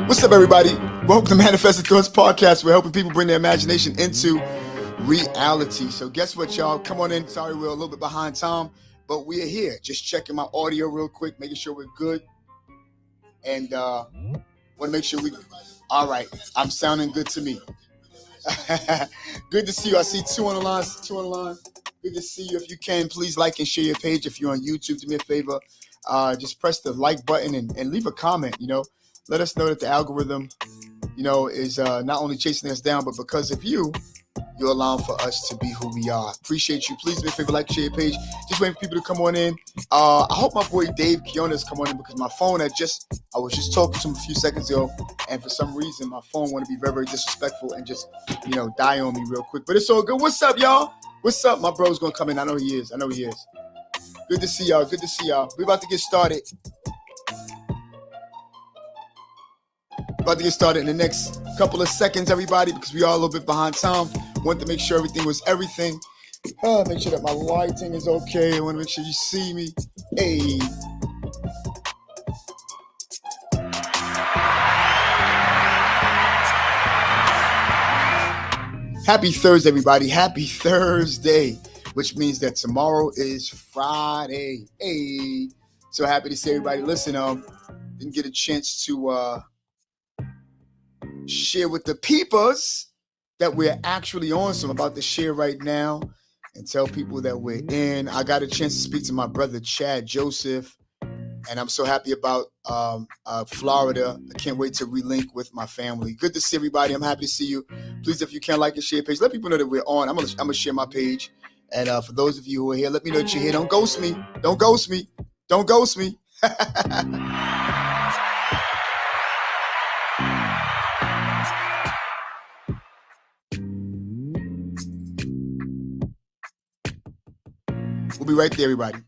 What's up, everybody? Welcome to Manifested Thoughts Podcast. We're helping people bring their imagination into reality. So guess what, y'all? Come on in. Sorry, we're a little bit behind time, but we're here. Just checking my audio real quick, making sure we're good. And want to make sure all right. I'm sounding good to me. Good to see you. I see two on the line. Good to see you. If you can, please like and share your page. If you're on YouTube, do me a favor. Just press the like button and leave a comment, Let us know that the algorithm, is not only chasing us down, but because of you're allowing for us to be who we are. Appreciate you. Please do me a favor, like, share your page. Just waiting for people to come on in. I hope my boy Dave Kiona's come on in because my phone I was just talking to him a few seconds ago, and for some reason my phone want to be very, very disrespectful and just, die on me real quick. But it's all good. What's up, y'all? What's up? My bro's gonna come in. I know he is. Good to see y'all. We're about to get started. About to get started in the next couple of seconds, everybody, because we are a little bit behind time. Want to make sure everything was everything. Make sure that my lighting is okay. I want to make sure you see me. Hey. Happy Thursday, everybody. Happy Thursday, which means that tomorrow is Friday. Hey. So happy to see everybody. Listen, didn't get a chance to share with the peepers that we're actually on, so I'm about to share right now and tell people that we're in. I got a chance to speak to my brother Chad Joseph, and I'm so happy about Florida. I can't wait to relink with my family. Good to see everybody. I'm happy to see you. Please, if you can, like and share page. Let people know that we're on. I'm gonna share my page, and for those of you who are here, let me know that you're here. Don't ghost me. We'll be right there, everybody.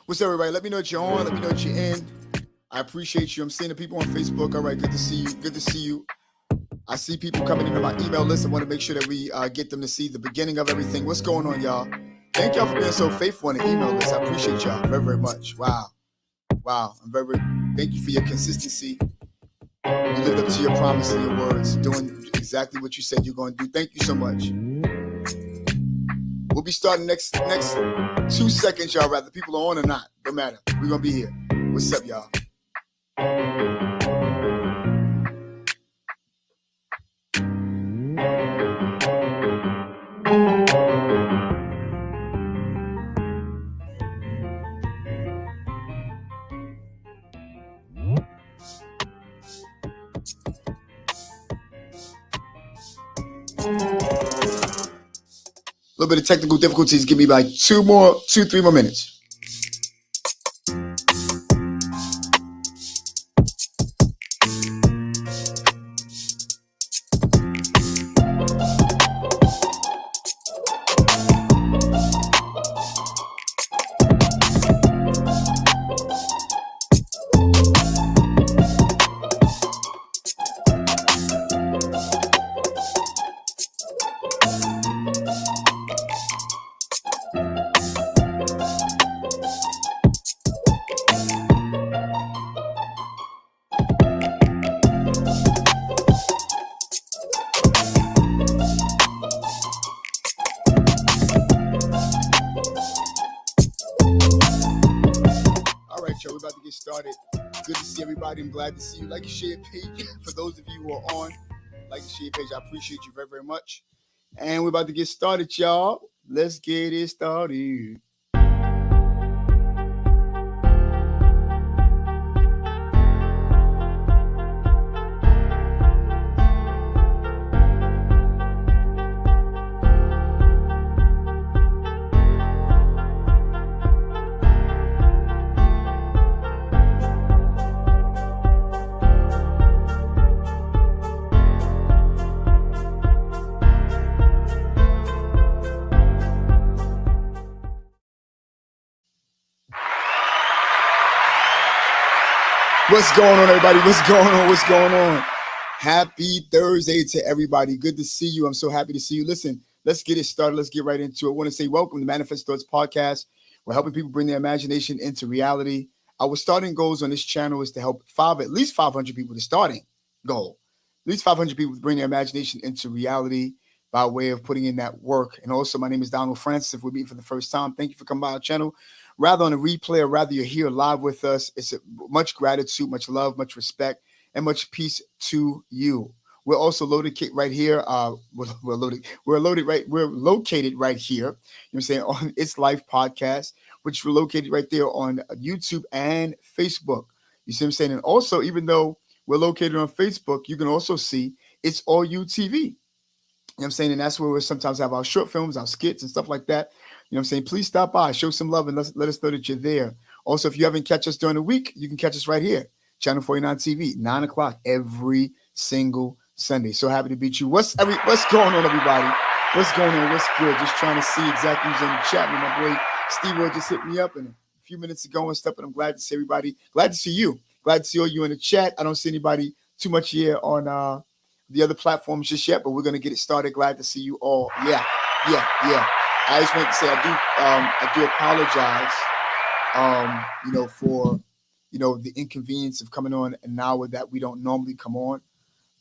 What's up, everybody? Let me know that you're on. Let me know that you're in. I appreciate you. I'm seeing the people on Facebook. All right, good to see you. I see people coming into my email list. I want to make sure that we get them to see the beginning of everything. What's going on, y'all? Thank y'all for being so faithful on the email list. I appreciate y'all very, very much. Wow. Thank you for your consistency. You lived up to your promise and your words, doing exactly what you said you're going to do. Thank you so much. We'll be starting next 2 seconds, y'all. Rather people are on or not, don't matter. We're gonna be here. What's up, y'all? A little bit of technical difficulties. Give me like 3 more minutes. get started. Good to see everybody. I'm glad to see you. Like and share your page. For those of you who are on, like and share your page. I appreciate you very, very much. And we're about to get started, y'all. Let's get it started. What's going on, everybody? What's going on? What's going on? Happy Thursday to everybody. Good to see you. I'm so happy to see you. Listen, let's get it started. Let's get right into it. I want to say welcome to Manifest Thoughts Podcast. We're helping people bring their imagination into reality. Our starting goals on this channel is to help at least 500 people, the starting goal. At least 500 people to bring their imagination into reality by way of putting in that work. And also, my name is Donald Francis. If we're meeting for the first time, thank you for coming by our channel. Rather on a replay or rather you're here live with us, it's much gratitude, much love, much respect, and much peace to you. We're also located right here. We're located right here. You know what I'm saying, on It's Life Podcast, which we're located right there on YouTube and Facebook. You see what I'm saying? And also, even though we're located on Facebook, you can also see It's All You TV. You know what I'm saying? And that's where we sometimes have our short films, our skits, and stuff like that. You know what I'm saying? Please stop by, show some love, and let us know that you're there. Also, if you haven't catch us during the week, you can catch us right here, Channel 49 TV, 9 o'clock every single Sunday. So happy to meet you. What's going on, everybody? What's going on? What's good? Just trying to see exactly who's in the chat. My boy Steve just hit me up a few minutes ago and stuff, and I'm glad to see everybody. Glad to see you. Glad to see all you in the chat. I don't see anybody too much here on the other platforms just yet, but we're going to get it started. Glad to see you all. Yeah. I just want to say I do apologize, for, the inconvenience of coming on an hour that we don't normally come on.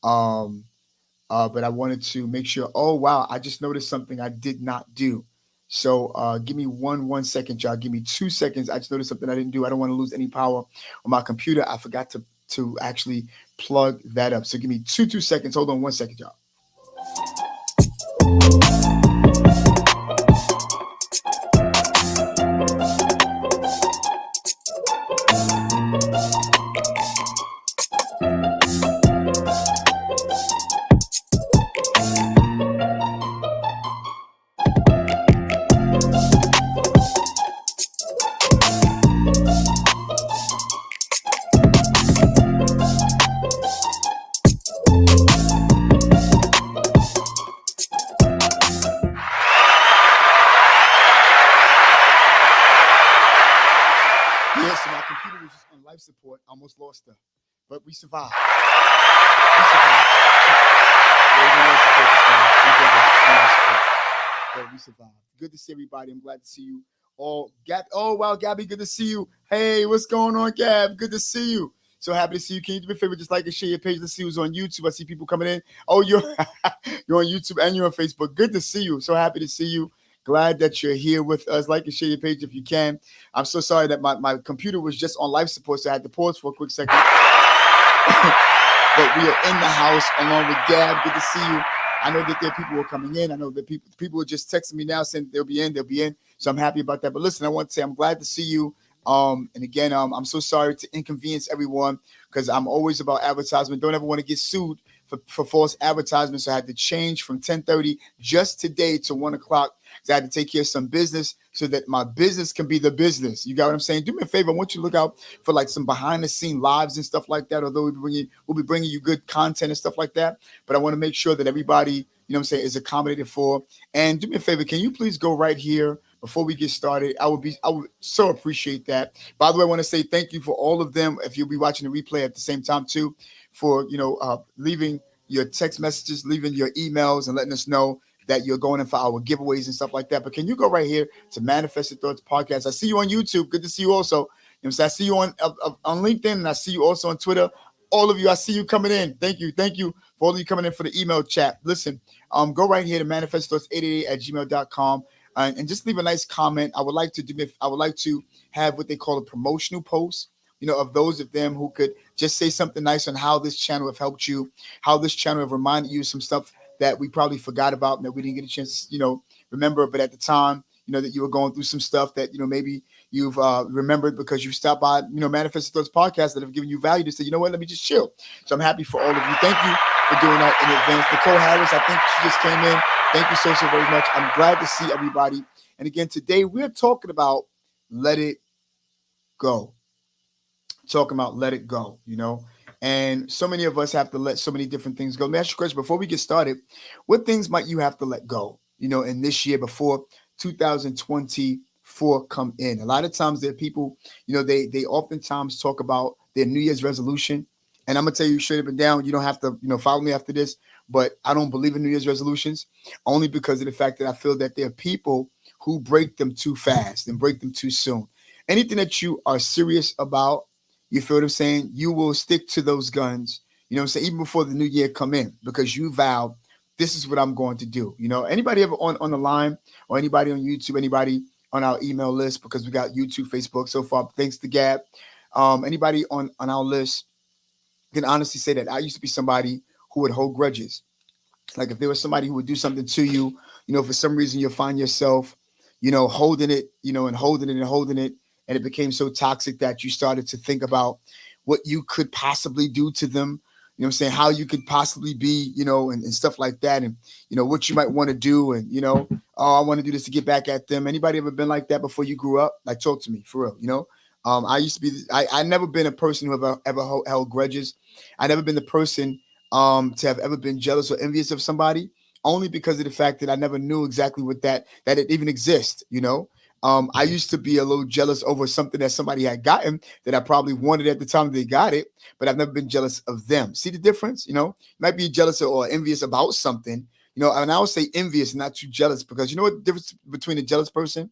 But I wanted to make sure. Oh, wow. I just noticed something I did not do. So give me one second, y'all. Give me 2 seconds. I just noticed something I didn't do. I don't want to lose any power on my computer. I forgot to actually plug that up. So give me two seconds. Hold on 1 second, y'all. Support, almost lost her, but we survived. We survived. Good to see everybody. I'm glad to see you all. Oh wow, Gabby, good to see you. Hey, what's going on, Gab? Good to see you. So happy to see you. Can you do me a favor, just like and share your page? Let's see who's on YouTube. I see people coming in. Oh, you're on YouTube and you're on Facebook. Good to see you. So happy to see you. Glad that you're here with us. Like and share your page if you can. I'm so sorry that my computer was just on life support, so I had to pause for a quick second. But we are in the house along with Gab. Good to see you. I know that there are people who are coming in. I know that people are just texting me now saying they'll be in. So I'm happy about that. But listen, I want to say I'm glad to see you. And again, I'm so sorry to inconvenience everyone because I'm always about advertisement. Don't ever want to get sued for false advertisements. So I had to change from 10:30 just today to 1 o'clock. I had to take care of some business so that my business can be the business. You got what I'm saying? Do me a favor. I want you to look out for like some behind the scene lives and stuff like that. Although we'll be bringing you good content and stuff like that. But I want to make sure that everybody, you know what I'm saying, is accommodated for. And do me a favor. Can you please go right here before we get started? I would so appreciate that. By the way, I want to say thank you for all of them. If you'll be watching the replay at the same time too, for, leaving your text messages, leaving your emails and letting us know that you're going in for our giveaways and stuff like that. But can you go right here to Manifested Thoughts Podcast? I see you on YouTube. Good to see you also. You know, so I see you on LinkedIn, and I see you also on Twitter. All of you, I see you coming in. Thank you for all of you coming in for the email chat. Listen, go right here to manifestthoughts888@gmail.com and just leave a nice comment. I would like to have what they call a promotional post of those of them who could just say something nice on how this channel have helped you, how this channel have reminded you some stuff that we probably forgot about and that we didn't get a chance, remember, but at the time, that you were going through some stuff that, maybe you've remembered because you stopped by, Manifest Thoughts podcast that have given you value to say, you know what, let me just chill. So I'm happy for all of you. Thank you for doing that in advance. Nicole Harris, I think she just came in. Thank you so very much. I'm glad to see everybody. And again, today we're talking about let it go. Talking about let it go, and so many of us have to let so many different things go. Let me ask you a question before we get started. What things might you have to let go, in this year before 2024 come in? A lot of times there are people, they oftentimes talk about their New Year's resolution. And I'm going to tell you straight up and down, you don't have to, follow me after this, but I don't believe in New Year's resolutions only because of the fact that I feel that there are people who break them too fast and break them too soon. Anything that you are serious about, you feel what I'm saying? You will stick to those guns, even before the new year come in, because you vowed, this is what I'm going to do. Anybody ever on the line or anybody on YouTube, anybody on our email list, because we got YouTube, Facebook so far, thanks to Gab. Anybody on our list can honestly say that I used to be somebody who would hold grudges. Like if there was somebody who would do something to you, for some reason you'll find yourself, holding it, and holding it and holding it. And it became so toxic that you started to think about what you could possibly do to them, how you could possibly be, and stuff like that. And, what you might want to do. And, oh, I want to do this to get back at them. Anybody ever been like that before you grew up? Like, talk to me for real, I used to be, I never been a person who ever held grudges. I never been the person to have ever been jealous or envious of somebody, only because of the fact that I never knew exactly what that it even exists, I used to be a little jealous over something that somebody had gotten that I probably wanted at the time they got it, but I've never been jealous of them. See the difference? You might be jealous or envious about something, and I would say envious, not too jealous, because you know what the difference between a jealous person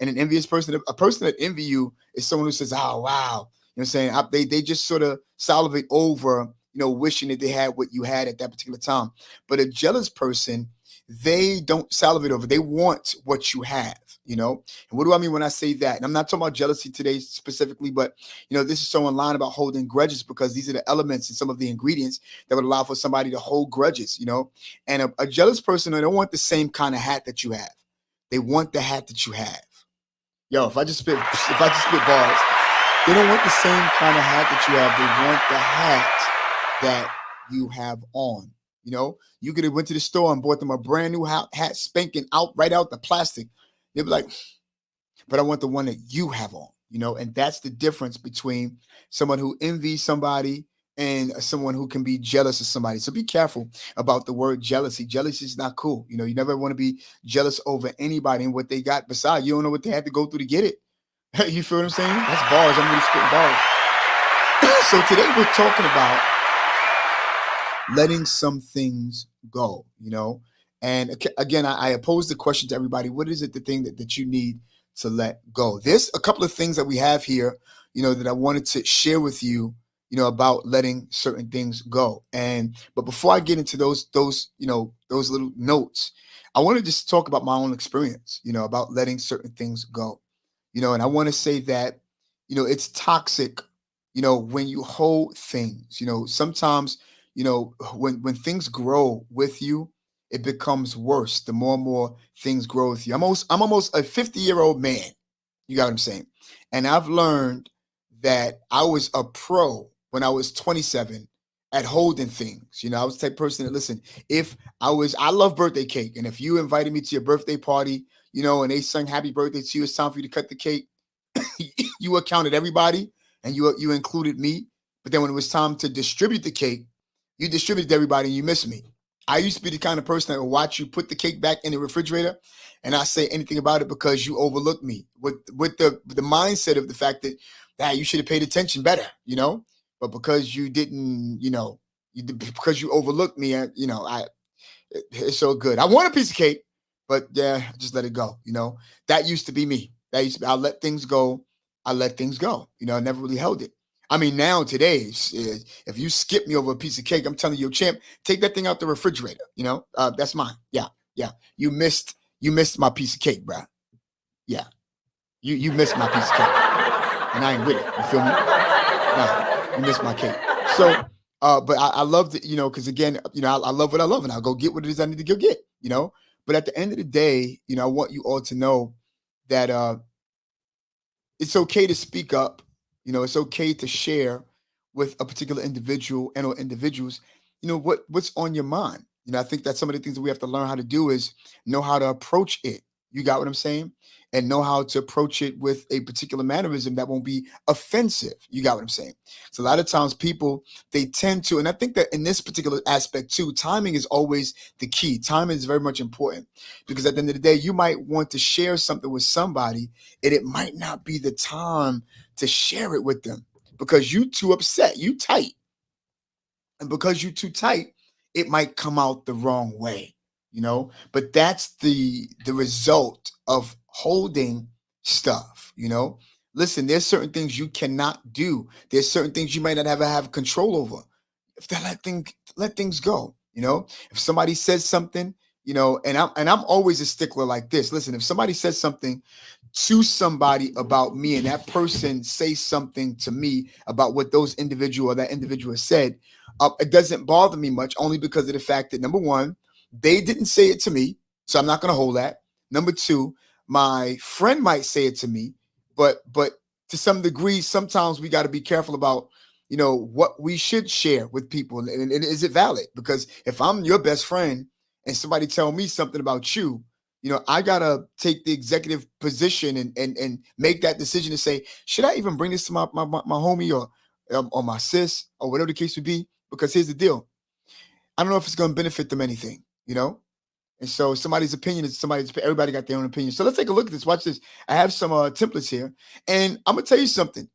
and an envious person? A person that envy you is someone who says, oh, wow. What I'm saying? They just sort of salivate over, wishing that they had what you had at that particular time. But a jealous person, they don't salivate over. They want what you have, And what do I mean when I say that? And I'm not talking about jealousy today specifically, but, this is so in line about holding grudges, because these are the elements and some of the ingredients that would allow for somebody to hold grudges, And a jealous person, they don't want the same kind of hat that you have. They want the hat that you have. Yo, if I just spit bars, they don't want the same kind of hat that you have. They want the hat that you have on. You could have went to the store and bought them a brand new hat, spanking out right out the plastic. They'd be like, but I want the one that you have on, and that's the difference between someone who envies somebody and someone who can be jealous of somebody. So be careful about the word jealousy. Jealousy is not cool. You never want to be jealous over anybody and what they got. Besides, you don't know what they had to go through to get it. You feel what I'm saying? That's bars. I'm really spitting bars. So today we're talking about letting some things go, and again, I pose the question to everybody: what is it, the thing that you need to let go? There's a couple of things that we have here, that I wanted to share with you, about letting certain things go. But before I get into those little notes, I want to just talk about my own experience, about letting certain things go, and I want to say that, it's toxic, when you hold things, sometimes, when things grow with you, it becomes worse. The more and more things grow with you. I'm almost a 50-year-old man. You got what I'm saying? And I've learned that I was a pro when I was 27 at holding things. I was the type of person that, listen, I love birthday cake. And if you invited me to your birthday party, and they sang happy birthday to you, it's time for you to cut the cake. You accounted everybody and you included me. But then when it was time to distribute the cake, you distributed everybody and you missed me. I used to be the kind of person that would watch you put the cake back in the refrigerator and not say anything about it because you overlooked me, with the mindset of the fact that you should have paid attention better, but because you didn't, because you overlooked me, it's so good. I want a piece of cake, but yeah, just let it go. That used to be me. I let things go. I let things go. I never really held it. I mean, now today, if you skip me over a piece of cake, I'm telling you, champ, take that thing out the refrigerator. That's mine. Yeah. You missed my piece of cake, bro. Yeah. You missed my piece of cake. And I ain't with it. You feel me? Nah, you missed my cake. So, but I love that, because again, I love what I love, and I'll go get what it is I need to go get. But at the end of the day, I want you all to know that it's okay to speak up. It's okay to share with a particular individual and or individuals, what's on your mind. I think that some of the things that we have to learn how to do is know how to approach it. You got what I'm saying? And know how to approach it with a particular mannerism that won't be offensive. You got what I'm saying? So a lot of times people, they tend to, and I think that in this particular aspect too, timing is always the key. Timing is very much important, because at the end of the day, you might want to share something with somebody and it might not be the time to share it with them because you too upset, you tight. And because you too tight, it might come out the wrong way. But that's the result of holding stuff. Listen, there's certain things you cannot do. There's certain things you might not ever have control over. If that let things go. If somebody says something, and I'm always a stickler like this. Listen, if somebody says something to somebody about me and that person says something to me about what that individual said, it doesn't bother me much, only because of the fact that, number one, they didn't say it to me, so I'm not going to hold that. Number two, my friend might say it to me, but to some degree, sometimes we got to be careful about what we should share with people, and is it valid? Because if I'm your best friend and somebody tell me something about you, I gotta take the executive position and make that decision to say, should I even bring this to my homie or my sis or whatever the case would be? Because here's the deal, I don't know if it's going to benefit them anything. And so somebody's opinion is everybody got their own opinion. So let's take a look at this. Watch this. I have some templates here, and I'm gonna tell you something.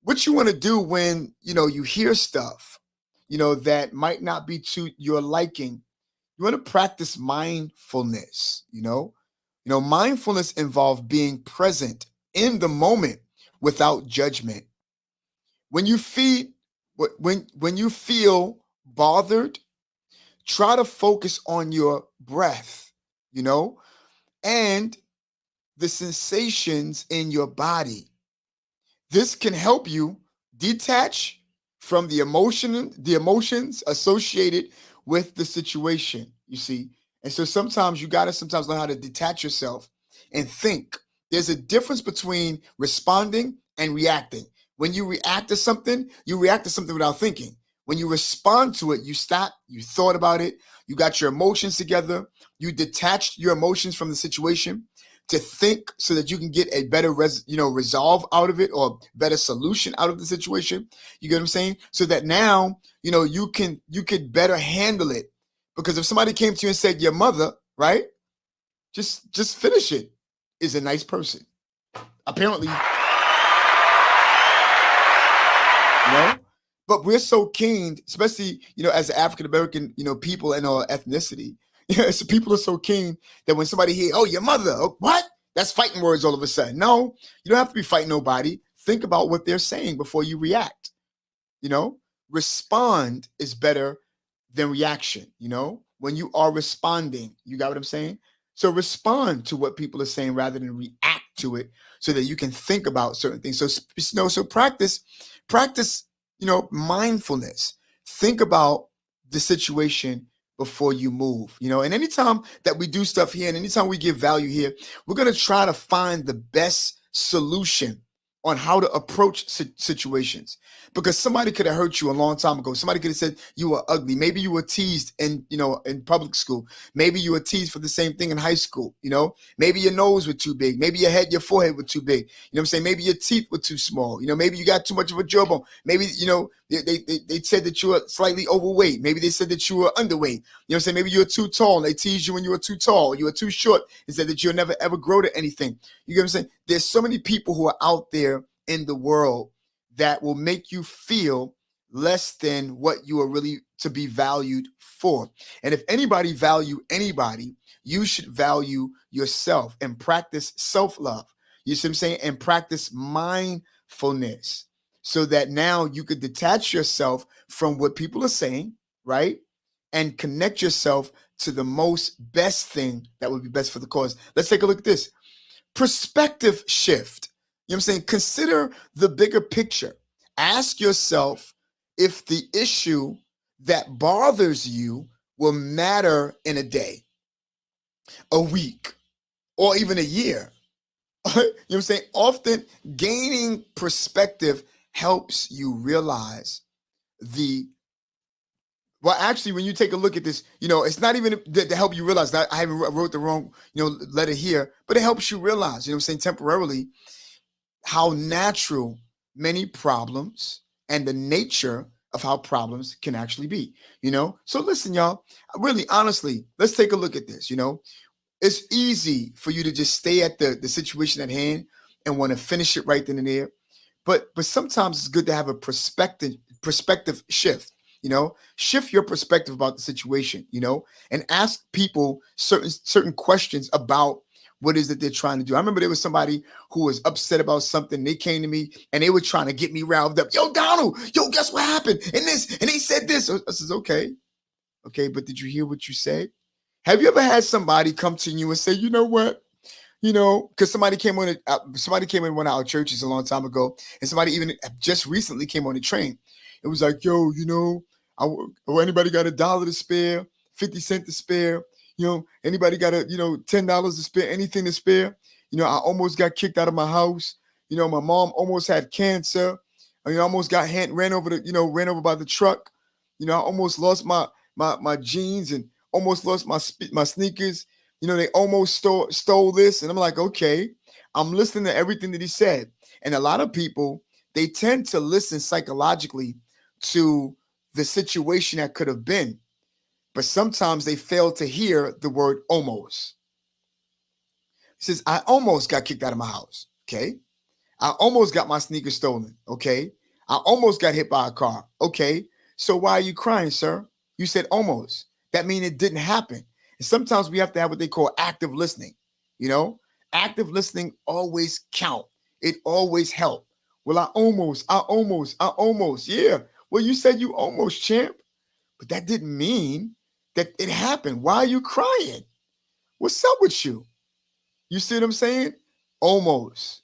What you want to do when you hear stuff that might not be to your liking, you want to practice mindfulness. Mindfulness involves being present in the moment without judgment. When you feel bothered, try to focus on your breath, and the sensations in your body. This can help you detach from the emotions associated with the situation, you see. And so sometimes you got to sometimes learn how to detach yourself and think. There's a difference between responding and reacting. When you react to something without thinking. When you respond to it, you stop, you thought about it, you got your emotions together, you detached your emotions from the situation to think so that you can get a better resolve out of it, or better solution out of the situation. You get what I'm saying? So that now, you could better handle it. Because if somebody came to you and said, your mother, right? Just finish it, is a nice person. Apparently, but we're so keen, especially, as African American, people and our ethnicity. So people are so keen that when somebody hear, oh, your mother, oh, what? That's fighting words all of a sudden. No, you don't have to be fighting nobody. Think about what they're saying before you react. Respond is better than reaction. When you are responding, you got what I'm saying? So respond to what people are saying rather than react to it, so that you can think about certain things. So practice, mindfulness. Think about the situation before you move. And anytime that we do stuff here and anytime we give value here, we're going to try to find the best solution on how to approach situations. Because somebody could have hurt you a long time ago. Somebody could have said you were ugly. Maybe you were teased in public school. Maybe you were teased for the same thing in high school. Maybe your nose was too big. Maybe your forehead was too big. You know what I'm saying? Maybe your teeth were too small. Maybe you got too much of a jawbone. Maybe, they said that you were slightly overweight. Maybe they said that you were underweight. You know what I'm saying? Maybe you were too tall. And they teased you when you were too tall. You were too short and said that you'll never ever grow to anything. You get what I'm saying? There's so many people who are out there in the world that will make you feel less than what you are really to be valued for. And if anybody value anybody, you should value yourself and practice self-love. You see what I'm saying? And practice mindfulness, so that now you could detach yourself from what people are saying, right? And connect yourself to the best thing that would be best for the cause. Let's take a look at this. Perspective shift. You know what I'm saying? Consider the bigger picture. Ask yourself if the issue that bothers you will matter in a day, a week, or even a year. You know what I'm saying? Often gaining perspective helps you realize actually, when you take a look at this, it's not even to help you realize that I haven't wrote the wrong, letter here, but it helps you realize, what I'm saying, temporarily, how natural many problems and the nature of how problems can actually be, So listen, y'all, really, honestly, let's take a look at this, It's easy for you to just stay at the situation at hand and want to finish it right then and there. But sometimes it's good to have a perspective shift, shift your perspective about the situation, and ask people certain questions about what is it they're trying to do. I remember there was somebody who was upset about something. They came to me and they were trying to get me riled up. Yo, Donald, guess what happened? And this, and they said this. I says, okay, but did you hear what you said? Have you ever had somebody come to you and say, you know what? Because somebody came in one of our churches a long time ago, and somebody even just recently came on the train. It was like, yo, anybody got $1 to spare, 50 cents to spare? Anybody got $10 to spare, anything to spare? I almost got kicked out of my house. My mom almost had cancer. I almost got ran over by the truck. I almost lost my jeans and almost lost my sneakers. They almost stole this. And I'm like, okay, I'm listening to everything that he said. And a lot of people, they tend to listen psychologically to the situation that could have been. But sometimes they fail to hear the word almost. He says, I almost got kicked out of my house. Okay. I almost got my sneakers stolen. Okay. I almost got hit by a car. Okay. So why are you crying, sir? You said almost. That means it didn't happen. And sometimes we have to have what they call active listening. Active listening always count. It always help. Well, I almost. Yeah. Well, you said you almost, champ. But that didn't mean that it happened. Why are you crying? What's up with you? You see what I'm saying? Almost.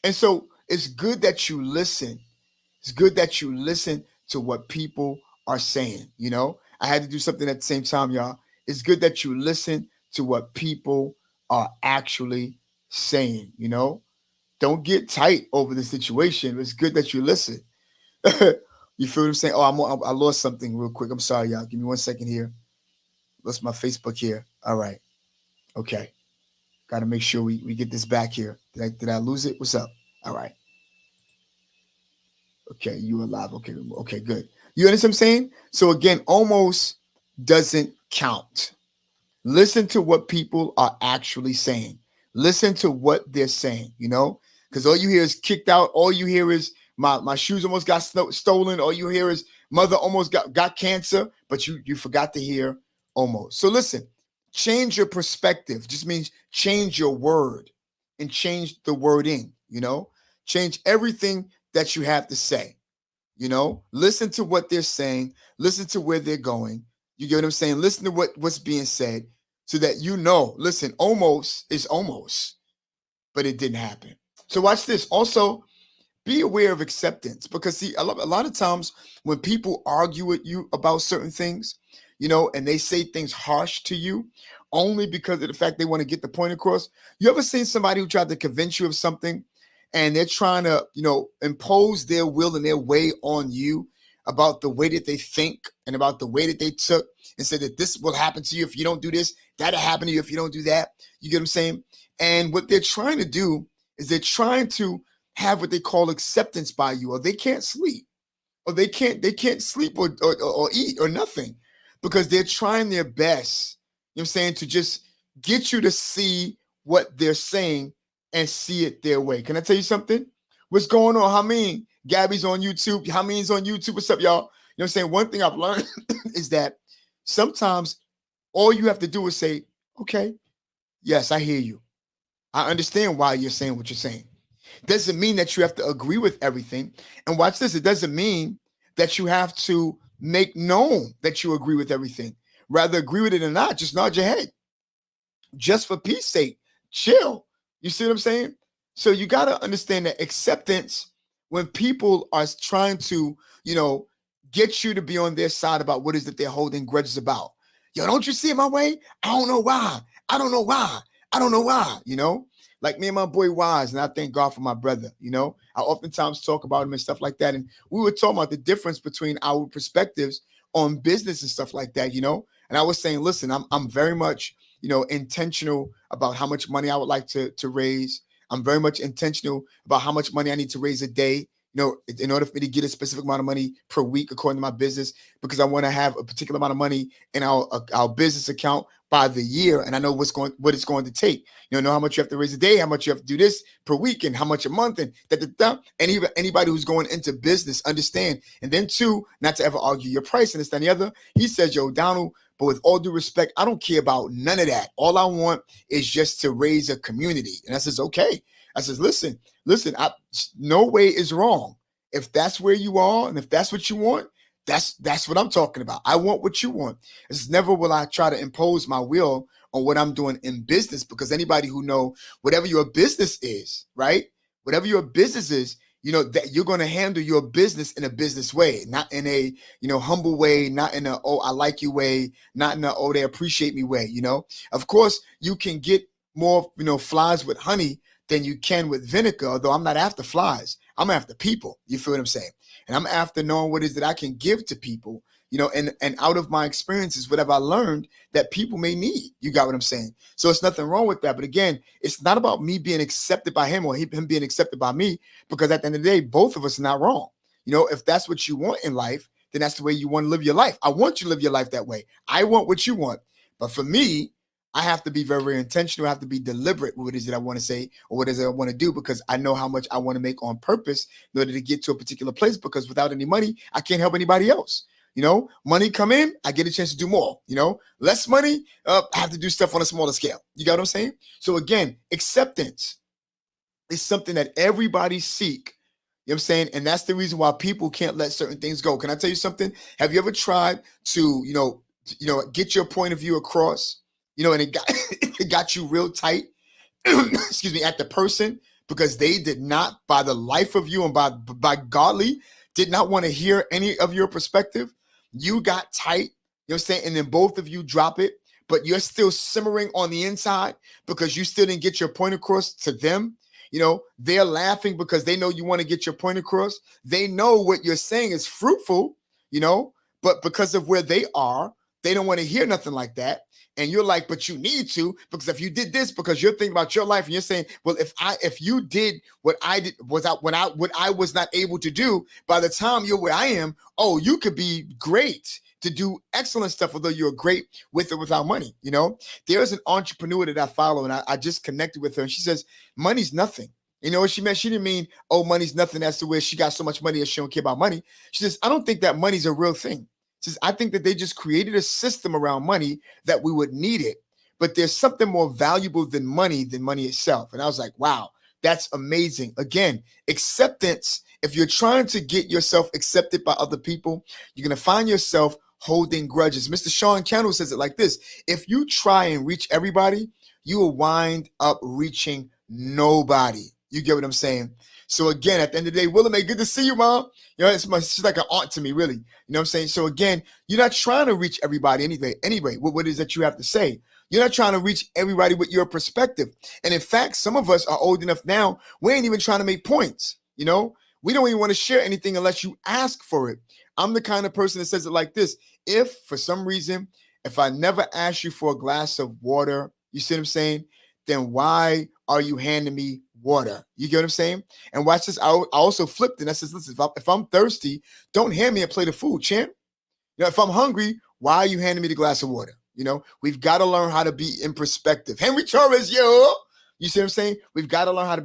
And so it's good that you listen. It's good that you listen to what people are saying. I had to do something at the same time, y'all. It's good that you listen to what people are actually saying. Don't get tight over the situation. It's good that you listen. You feel what I'm saying? Oh, I lost something real quick. I'm sorry, y'all. Give me 1 second here. Lost my Facebook here. All right. Okay. Got to make sure we get this back here. Did I lose it? What's up? All right. Okay, you alive. Okay, good. You understand what I'm saying? So again, almost doesn't count. Listen to what people are actually saying. Listen to what they're saying, because all you hear is kicked out. All you hear is my shoes almost got stolen. All you hear is mother almost got cancer, but you forgot to hear almost. So listen, change your perspective. Just means change your word and change the wording, change everything that you have to say, listen to what they're saying, listen to where they're going. You get what I'm saying? Listen to what's being said so that listen, almost is almost, but it didn't happen. So watch this. Also, be aware of acceptance, because see, a lot of times when people argue with you about certain things, and they say things harsh to you only because of the fact they want to get the point across. You ever seen somebody who tried to convince you of something and they're trying to, impose their will and their way on you about the way that they think and about the way that they took, and said that this will happen to you if you don't do this, that'll happen to you if you don't do that. You get what I'm saying? And what they're trying to do is they're trying to have what they call acceptance by you, or they can't sleep, or they can't sleep or eat or nothing, because they're trying their best, to just get you to see what they're saying and see it their way. Can I tell you something? What's going on? Hameen, Gabby's on YouTube. Hameen's on YouTube. What's up, y'all? One thing I've learned is that sometimes all you have to do is say, okay, yes, I hear you. I understand why you're saying what you're saying. Doesn't mean that you have to agree with everything. And watch this. It doesn't mean that you have to make known that you agree with everything. Rather, agree with it or not, just nod your head. Just for peace sake, chill. You see what I'm saying? So you got to understand that acceptance when people are trying to, get you to be on their side about what it is that they're holding grudges about. Yo, don't you see it my way? I don't know why. I don't know why. I don't know why, Like me and my boy Wise, and I thank God for my brother, I oftentimes talk about him and stuff like that. And we were talking about the difference between our perspectives on business and stuff like that, And I was saying, listen, I'm very much, intentional about how much money I would like to raise. I'm very much intentional about how much money I need to raise a day, in order for me to get a specific amount of money per week according to my business, because I want to have a particular amount of money in our business account by the year, and I know what it's going to take. Know how much you have to raise a day, how much you have to do this per week, and how much a month, and And even anybody who's going into business understand. And then two, not to ever argue your price and this and the other. He says, "Yo, Donald, but with all due respect, I don't care about none of that. All I want is just to raise a community." And I says, "Okay." I says, listen, no way is wrong. If that's where you are and if that's what you want, that's what I'm talking about. I want what you want. It's never will I try to impose my will on what I'm doing in business, because anybody who know whatever your business is, right? Whatever your business is, that you're going to handle your business in a business way, not in a, humble way, not in a, oh, I like you way, not in a, oh, they appreciate me way, Of course, you can get more, flies with honey than you can with vinegar, although I'm not after flies. I'm after people. You feel what I'm saying? And I'm after knowing what it is that I can give to people, and out of my experiences, whatever I learned that people may need. You got what I'm saying? So it's nothing wrong with that. But again, it's not about me being accepted by him or him being accepted by me, because at the end of the day, both of us are not wrong. If that's what you want in life, then that's the way you want to live your life. I want you to live your life that way. I want what you want. But for me, I have to be very, very intentional. I have to be deliberate with what it is that I want to say or what it is that I want to do, because I know how much I want to make on purpose in order to get to a particular place, because without any money, I can't help anybody else. Money come in, I get a chance to do more. Less money, I have to do stuff on a smaller scale. You got what I'm saying? So again, acceptance is something that everybody seek. You know what I'm saying? And that's the reason why people can't let certain things go. Can I tell you something? Have you ever tried to, get your point of view across? And it got you real tight, excuse me, at the person, because they did not, by the life of you and by godly, did not want to hear any of your perspective. You got tight, you know what I'm saying? And then both of you drop it, but you're still simmering on the inside because you still didn't get your point across to them. They're laughing because they know you want to get your point across. They know what you're saying is fruitful, but because of where they are, they don't want to hear nothing like that. And you're like, but you need to, because if you did this, because you're thinking about your life and you're saying, well, if you did what I did, what I was not able to do, by the time you're where I am, oh, you could be great to do excellent stuff, although you're great with or without money. There's an entrepreneur that I follow, and I just connected with her, and she says, money's nothing. You know what she meant? She didn't mean, oh, money's nothing as to where she got so much money that she don't care about money. She says, I don't think that money's a real thing. Says, I think that they just created a system around money that we would need it, but there's something more valuable than money itself. And I was like, wow, that's amazing. Again, acceptance. If you're trying to get yourself accepted by other people, you're going to find yourself holding grudges. Mr. Sean Candle says it like this: if you try and reach everybody, you will wind up reaching nobody. You get what I'm saying? So again, at the end of the day, Willa Mae, good to see you, Mom. She's like an aunt to me, really. You know what I'm saying? So again, you're not trying to reach everybody anyway, what it is that you have to say. You're not trying to reach everybody with your perspective. And in fact, some of us are old enough now, we ain't even trying to make points. We don't even want to share anything unless you ask for it. I'm the kind of person that says it like this: if for some reason, if I never ask you for a glass of water, you see what I'm saying, then why are you handing me water? You get what I'm saying? And watch this. I also flipped it. I says, listen, if I'm thirsty, don't hand me a plate of food, champ. If I'm hungry, why are you handing me the glass of water? We've got to learn how to be in perspective. Henry Torres, yo. You see what I'm saying? We've got to learn how to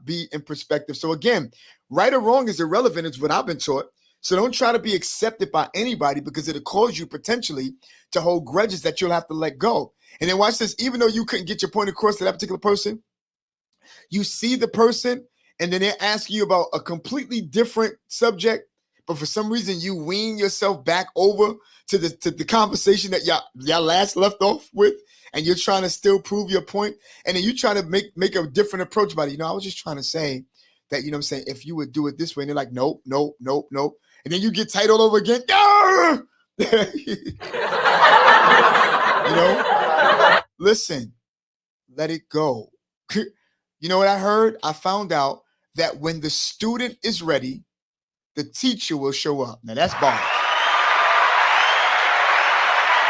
be in perspective. So again, right or wrong is irrelevant. It's what I've been taught. So don't try to be accepted by anybody, because it'll cause you potentially to hold grudges that you'll have to let go. And then watch this. Even though you couldn't get your point across to that particular person, you see the person and then they're asking you about a completely different subject, but for some reason you wean yourself back over to the conversation that y'all last left off with, and you're trying to still prove your point, and then you try to make a different approach about it. I was just trying to say that, you know what I'm saying, if you would do it this way, and they're like, nope, nope, nope, nope. And then you get tight all over again. No! You know, listen, let it go. You know what I heard? I found out that when the student is ready, the teacher will show up. Now that's bars.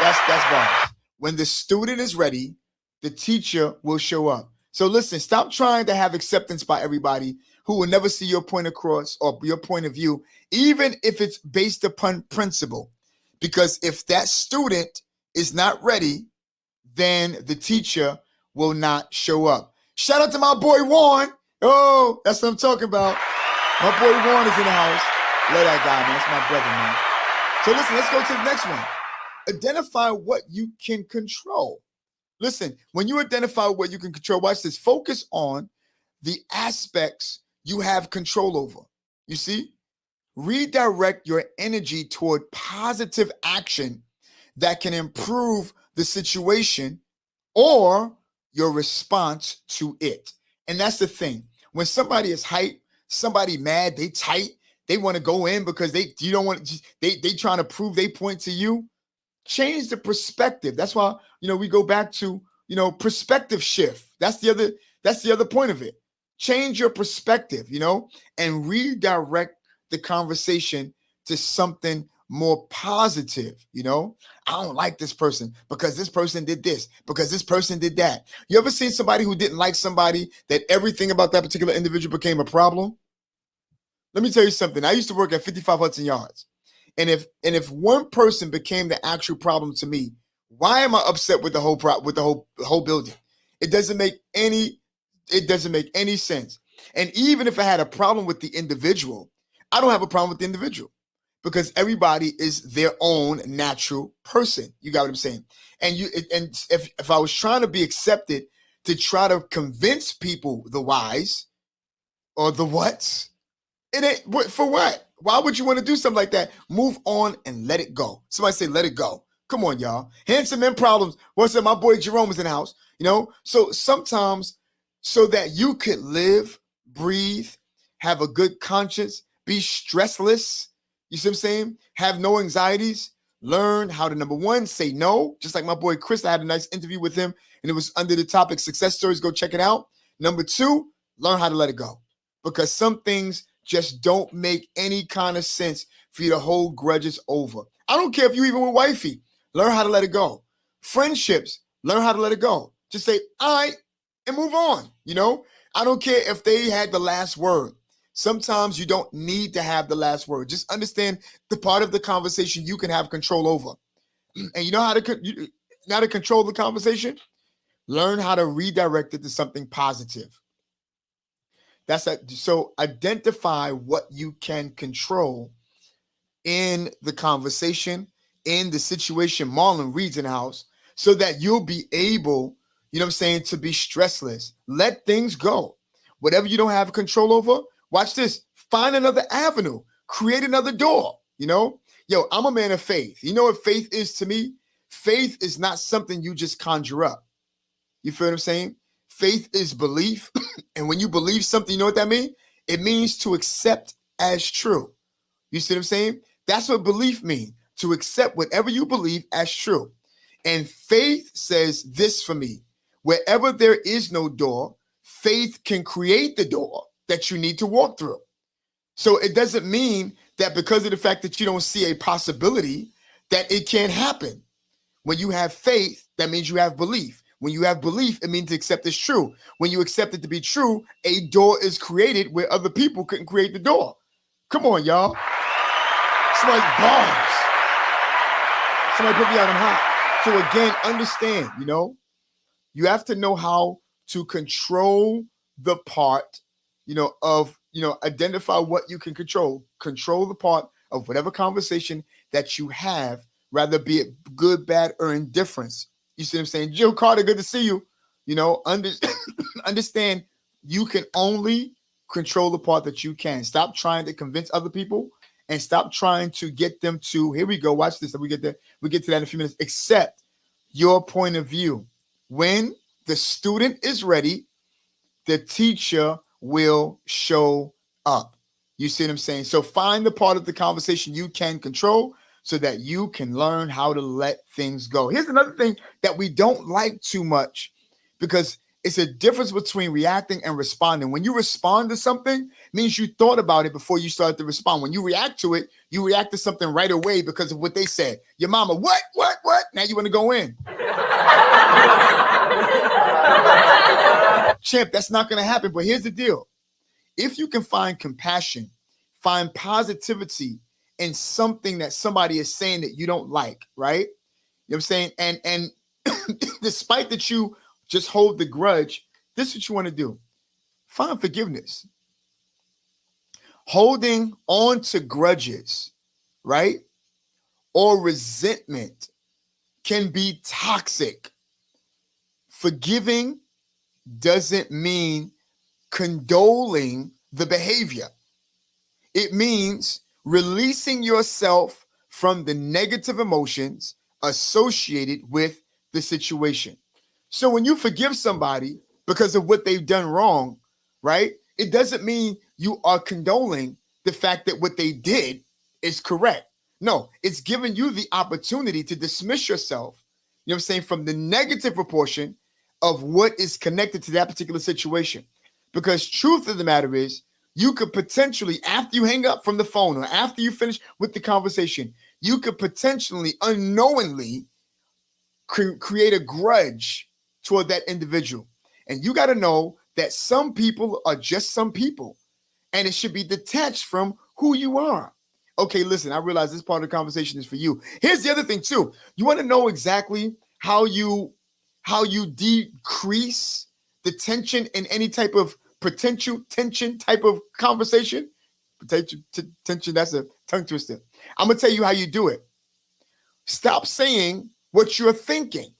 That's bars. When the student is ready, the teacher will show up. So listen, stop trying to have acceptance by everybody who will never see your point across or your point of view, even if it's based upon principle. Because if that student is not ready, then the teacher will not show up. Shout out to my boy Warren. Oh, that's what I'm talking about. My boy Warren is in the house. Love that guy, man. That's my brother, man. So listen, let's go to the next one. Identify what you can control. Listen, when you identify what you can control, watch this. Focus on the aspects you have control over. You see? Redirect your energy toward positive action that can improve the situation or your response to it. And that's the thing. When somebody is hype, somebody mad, they tight, they want to go in because they trying to prove they point to you. Change the perspective. That's why, we go back to, perspective shift. That's the other point of it. Change your perspective, and redirect the conversation to something more positive. I don't like this person because this person did this, because this person did that. You ever seen somebody who didn't like somebody that everything about that particular individual became a problem? Let me tell you something. I used to work at 55 Hudson Yards. And if one person became the actual problem to me, why am I upset with the whole building? It doesn't make any sense. And even if I had a problem with the individual, I don't have a problem with the individual because everybody is their own natural person. You got what I'm saying? And if I was trying to be accepted to try to convince people the whys or the whats, it ain't for what? Why would you want to do something like that? Move on and let it go. Somebody say, let it go. Come on, y'all. Handsome men problems. What's up? My boy Jerome is in the house. So sometimes so that you could live, breathe, have a good conscience, be stressless. You see what I'm saying? Have no anxieties. Learn how to, number one, say no. Just like my boy Chris, I had a nice interview with him and it was under the topic success stories. Go check it out. Number two, learn how to let it go because some things just don't make any kind of sense for you to hold grudges over. I don't care if you even with wifey. Learn how to let it go. Friendships, learn how to let it go. Just say, all right, and move on. I don't care if they had the last word. Sometimes you don't need to have the last word. Just understand the part of the conversation you can have control over. And you know how to control the conversation? Learn how to redirect it to something positive. So identify what you can control in the conversation, in the situation. Marlon Reed's in the house so that you'll be able, to be stressless. Let things go. Whatever you don't have control over, watch this. Find another avenue. Create another door. I'm a man of faith. You know what faith is to me? Faith is not something you just conjure up. You feel what I'm saying? Faith is belief. And when you believe something, you know what that means? It means to accept as true. You see what I'm saying? That's what belief means, to accept whatever you believe as true. And faith says this for me. Wherever there is no door, faith can create the door that you need to walk through. So it doesn't mean that because of the fact that you don't see a possibility that it can't happen. When you have faith, that means you have belief. When you have belief, it means to accept it's true. When you accept it to be true, a door is created where other people couldn't create the door. Come on, y'all. Somebody's bars. Somebody put me out on hot. So again, understand, you have to know how to control the part, identify what you can control. Control the part of whatever conversation that you have, rather be it good, bad, or indifference. You see what I'm saying? Jill Carter, good to see you. Understand you can only control the part that you can. Stop trying to convince other people and stop trying to get them to, here we go, watch this. We get to that in a few minutes. Accept your point of view. When the student is ready, the teacher will show up. You see what I'm saying? So find the part of the conversation you can control so that you can learn how to let things go. Here's another thing that we don't like too much, because it's a difference between reacting and responding. When you respond to something, it means you thought about it before you started to respond. When you react to it, you react to something right away because of what they said. Your mama, what? Now you want to go in. Champ, that's not going to happen. But here's the deal. If you can find compassion, find positivity in something that somebody is saying that you don't like, right? You know what I'm saying? And despite that you just hold the grudge, this is what you want to do. Find forgiveness. Holding on to grudges, right? Or resentment can be toxic. Forgiving doesn't mean condoling the behavior. It means releasing yourself from the negative emotions associated with the situation. So when you forgive somebody because of what they've done wrong, right? It doesn't mean you are condoling the fact that what they did is correct. No, it's giving you the opportunity to dismiss yourself, you know what I'm saying, from the negative proportion of what is connected to that particular situation. Because truth of the matter is, you could potentially, after you hang up from the phone or after you finish with the conversation, you could potentially unknowingly create a grudge toward that individual. And you got to know that some people are just some people, and it should be detached from who you are. Okay, listen, I realize this part of the conversation is for you. Here's the other thing too. You want to know exactly how you decrease the tension in any type of potential tension type of conversation. Potential tension, that's a tongue twister. I'm going to tell you how you do it. Stop saying what you're thinking.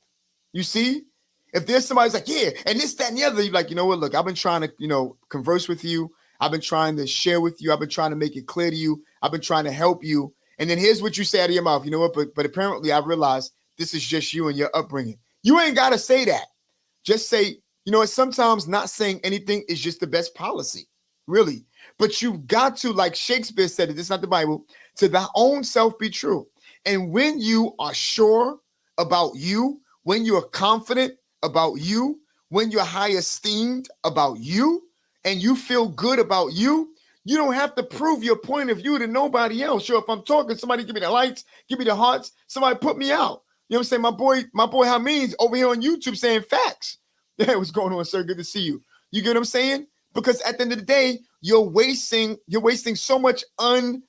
You see? If there's somebody's like, yeah, and this, that, and the other, you're like, you know what, look, I've been trying to, converse with you. I've been trying to share with you. I've been trying to make it clear to you. I've been trying to help you. And then here's what you say out of your mouth. You know what? But apparently I've realized this is just you and your upbringing. You ain't got to say that. Just say, you know what? Sometimes not saying anything is just the best policy, really. But you've got to, like Shakespeare said, this is not the Bible, to thy own self be true. And when you are sure about you, when you are confident about you, when you're high esteemed about you, and you feel good about you, you don't have to prove your point of view to nobody else. Sure, if I'm talking, somebody give me the lights, give me the hearts, somebody put me out. You know what I'm saying? My boy Hameen's over here on YouTube saying facts. Hey, what's going on, sir? Good to see you. You get what I'm saying? Because at the end of the day, you're wasting so much come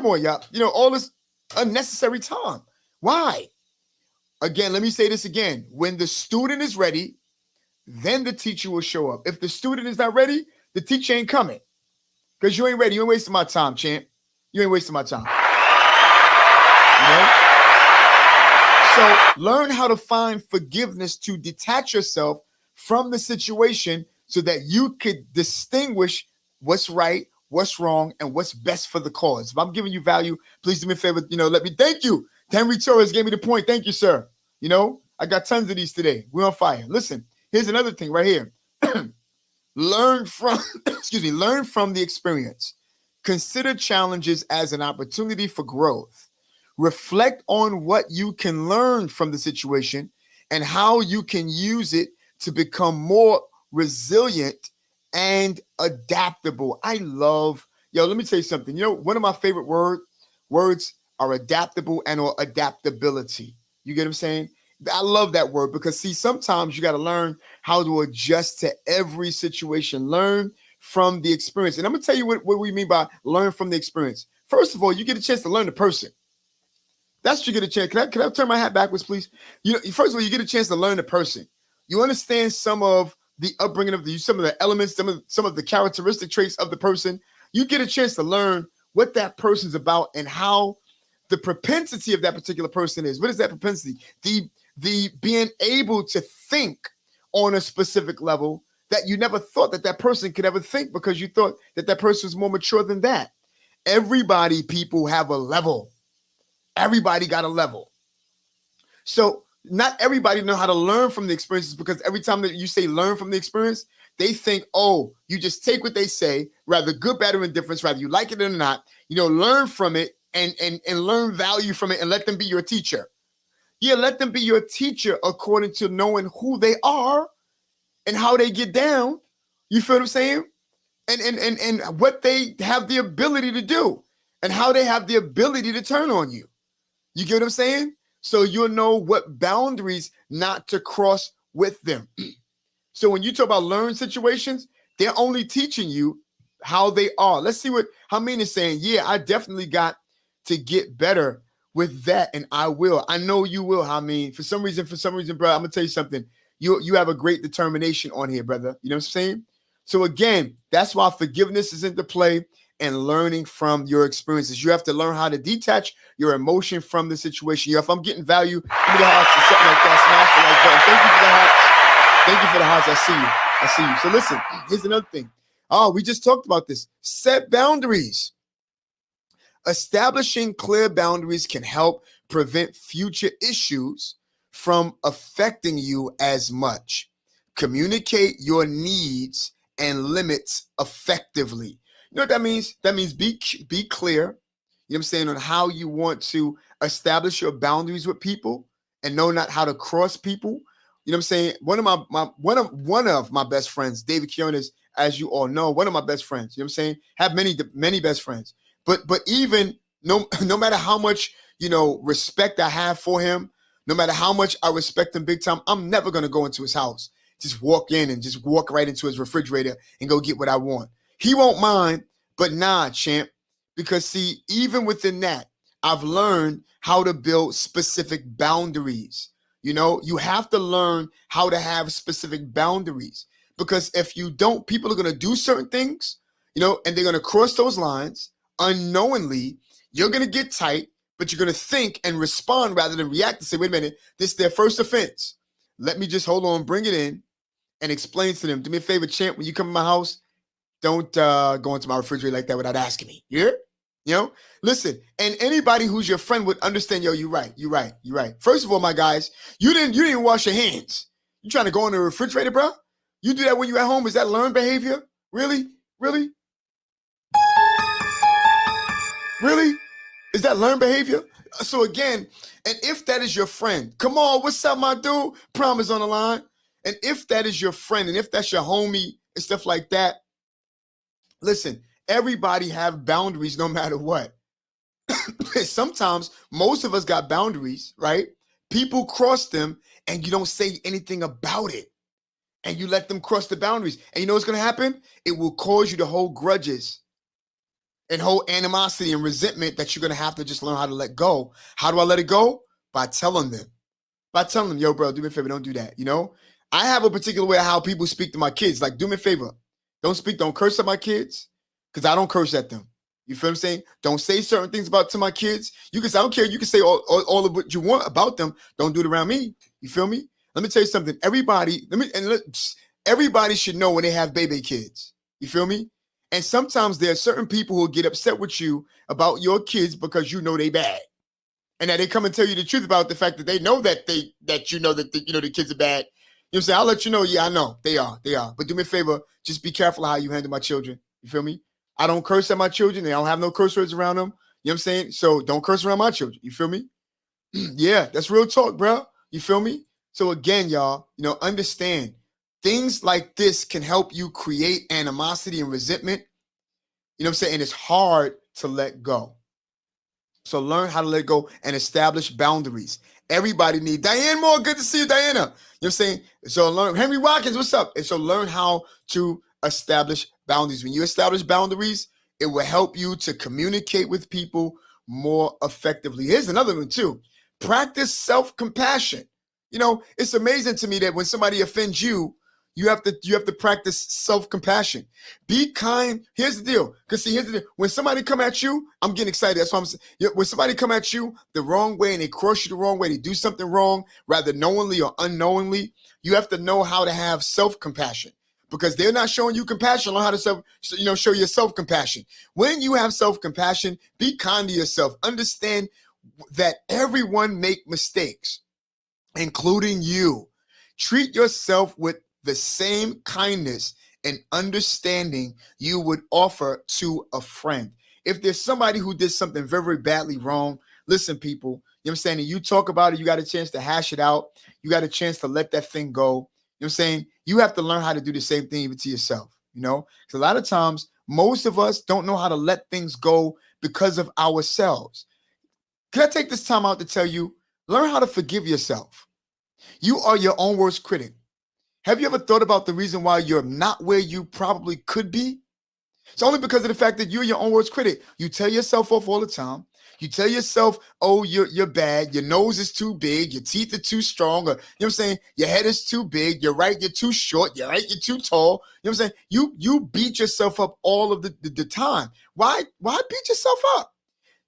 on, y'all. All this unnecessary time. Why? Again, let me say this again. When the student is ready, then the teacher will show up. If the student is not ready, the teacher ain't coming. Because you ain't ready. You ain't wasting my time, champ. You ain't wasting my time. So learn how to find forgiveness to detach yourself from the situation so that you could distinguish what's right, what's wrong, and what's best for the cause. If I'm giving you value, please do me a favor, let me thank you. Henry Torres gave me the point. Thank you, sir. I got tons of these today. We're on fire. Listen, here's another thing right here. Learn from the experience. Consider challenges as an opportunity for growth. Reflect on what you can learn from the situation and how you can use it to become more resilient and adaptable. Let me tell you something. One of my favorite words are adaptable and or adaptability. You get what I'm saying? I love that word because, see, sometimes you got to learn how to adjust to every situation. Learn from the experience. And I'm going to tell you what we mean by learn from the experience. First of all, you get a chance to learn the person. That's what you get a chance. Can I turn my hat backwards, please? First of all, you get a chance to learn the person. You understand some of the upbringing of some of the elements, some of the characteristic traits of the person. You get a chance to learn what that person's about and how the propensity of that particular person is. What is that propensity? The being able to think on a specific level that you never thought that person could ever think because you thought that person was more mature than that. People have a level. Everybody got a level. So not everybody know how to learn from the experiences, because every time that you say learn from the experience, they think, oh, you just take what they say, rather good, bad, or indifference, rather you like it or not, learn from it and learn value from it and let them be your teacher. Yeah, let them be your teacher according to knowing who they are and how they get down. You feel what I'm saying? And what they have the ability to do and how they have the ability to turn on you. You get what I'm saying? So you'll know what boundaries not to cross with them. So when you talk about learn situations, they're only teaching you how they are. Let's see what Hamin is saying. Yeah, I definitely got to get better with that, and I will. I know you will, Hamin. For some reason, bro, I'm gonna tell you something. You have a great determination on here, brother. You know what I'm saying? So again, that's why forgiveness is into play and learning from your experiences. You have to learn how to detach your emotion from the situation. If I'm getting value, give me the hearts and something like that. Smash the like button. Thank you for the hearts. I see you. So listen, here's another thing. Oh, we just talked about this. Set boundaries. Establishing clear boundaries can help prevent future issues from affecting you as much. Communicate your needs and limits effectively. You know what that means? That means be clear, you know what I'm saying, on how you want to establish your boundaries with people and know not how to cross people. You know what I'm saying? One of my best friends, David Kionis, as you all know, one of my best friends, you know what I'm saying? Have many best friends. But even no matter how much, respect I have for him, no matter how much I respect him big time, I'm never going to go into his house, just walk in and just walk right into his refrigerator and go get what I want. He won't mind, but nah, champ, because see, even within that, I've learned how to build specific boundaries. You have to learn how to have specific boundaries, because if you don't, people are going to do certain things, and they're going to cross those lines unknowingly. You're going to get tight, but you're going to think and respond rather than react and say, wait a minute, this is their first offense. Let me just hold on, bring it in and explain to them. Do me a favor, champ, when you come to my house, don't go into my refrigerator like that without asking me. Yeah? Listen, and anybody who's your friend would understand, you're right. First of all, my guys, you didn't wash your hands. You trying to go in the refrigerator, bro? You do that when you're at home? Is that learned behavior? Really? Is that learned behavior? So again, and if that is your friend, come on, what's up, my dude? Prom is on the line. And if that is your friend, and if that's your homie and stuff like that, listen, everybody have boundaries no matter what. Sometimes most of us got boundaries, right? People cross them and you don't say anything about it. And you let them cross the boundaries. And you know what's going to happen? It will cause you to hold grudges and hold animosity and resentment that you're going to have to just learn how to let go. How do I let it go? By telling them, yo, bro, do me a favor, don't do that. I have a particular way of how people speak to my kids. Like, do me a favor, don't curse at my kids, because I don't curse at them. You feel what I'm saying? Don't say certain things to my kids. I don't care. You can say all of what you want about them. Don't do it around me. You feel me? Let me tell you something. Everybody should know when they have baby kids. You feel me? And sometimes there are certain people who get upset with you about your kids because they bad. And that they come and tell you the truth about the fact that they know that the kids are bad. You know what I'm saying? I'll let you know, yeah, I know. They are. But do me a favor, just be careful how you handle my children. You feel me? I don't curse at my children. I don't have no curse words around them. You know what I'm saying? So don't curse around my children. You feel me? Yeah, that's real talk, bro. You feel me? So again, y'all, understand things like this can help you create animosity and resentment. You know what I'm saying? And it's hard to let go. So learn how to let go and establish boundaries. Everybody needs. Diane Moore, good to see you, Diana. You know what I'm saying? So learn. Henry Watkins, what's up? And so learn how to establish boundaries. When you establish boundaries, it will help you to communicate with people more effectively. Here's another one too. Practice self-compassion. It's amazing to me that when somebody offends you, you have to practice self-compassion. Be kind. Here's the deal. Because here's the deal. When somebody come at you, I'm getting excited. That's why I'm saying. When somebody come at you the wrong way and they cross you the wrong way, they do something wrong, rather knowingly or unknowingly, you have to know how to have self-compassion. Because they're not showing you compassion. Learn how to show yourself compassion. When you have self-compassion, be kind to yourself. Understand that everyone make mistakes, including you. Treat yourself with the same kindness and understanding you would offer to a friend. If there's somebody who did something very, very badly wrong, listen, people, you know what I'm saying? And you talk about it, you got a chance to hash it out. You got a chance to let that thing go. You know what I'm saying? You have to learn how to do the same thing even to yourself, you know? Because a lot of times, most of us don't know how to let things go because of ourselves. Can I take this time out to tell you, learn how to forgive yourself. You are your own worst critic. Have you ever thought about the reason why you're not where you probably could be? It's only because of the fact that you're your own worst critic. You tell yourself off all the time. You tell yourself, oh, you're bad. Your nose is too big. Your teeth are too strong. Or, you know what I'm saying? Your head is too big. You're right. You're too short. You're right. You're too tall. You know what I'm saying? You beat yourself up all of the time. Why beat yourself up?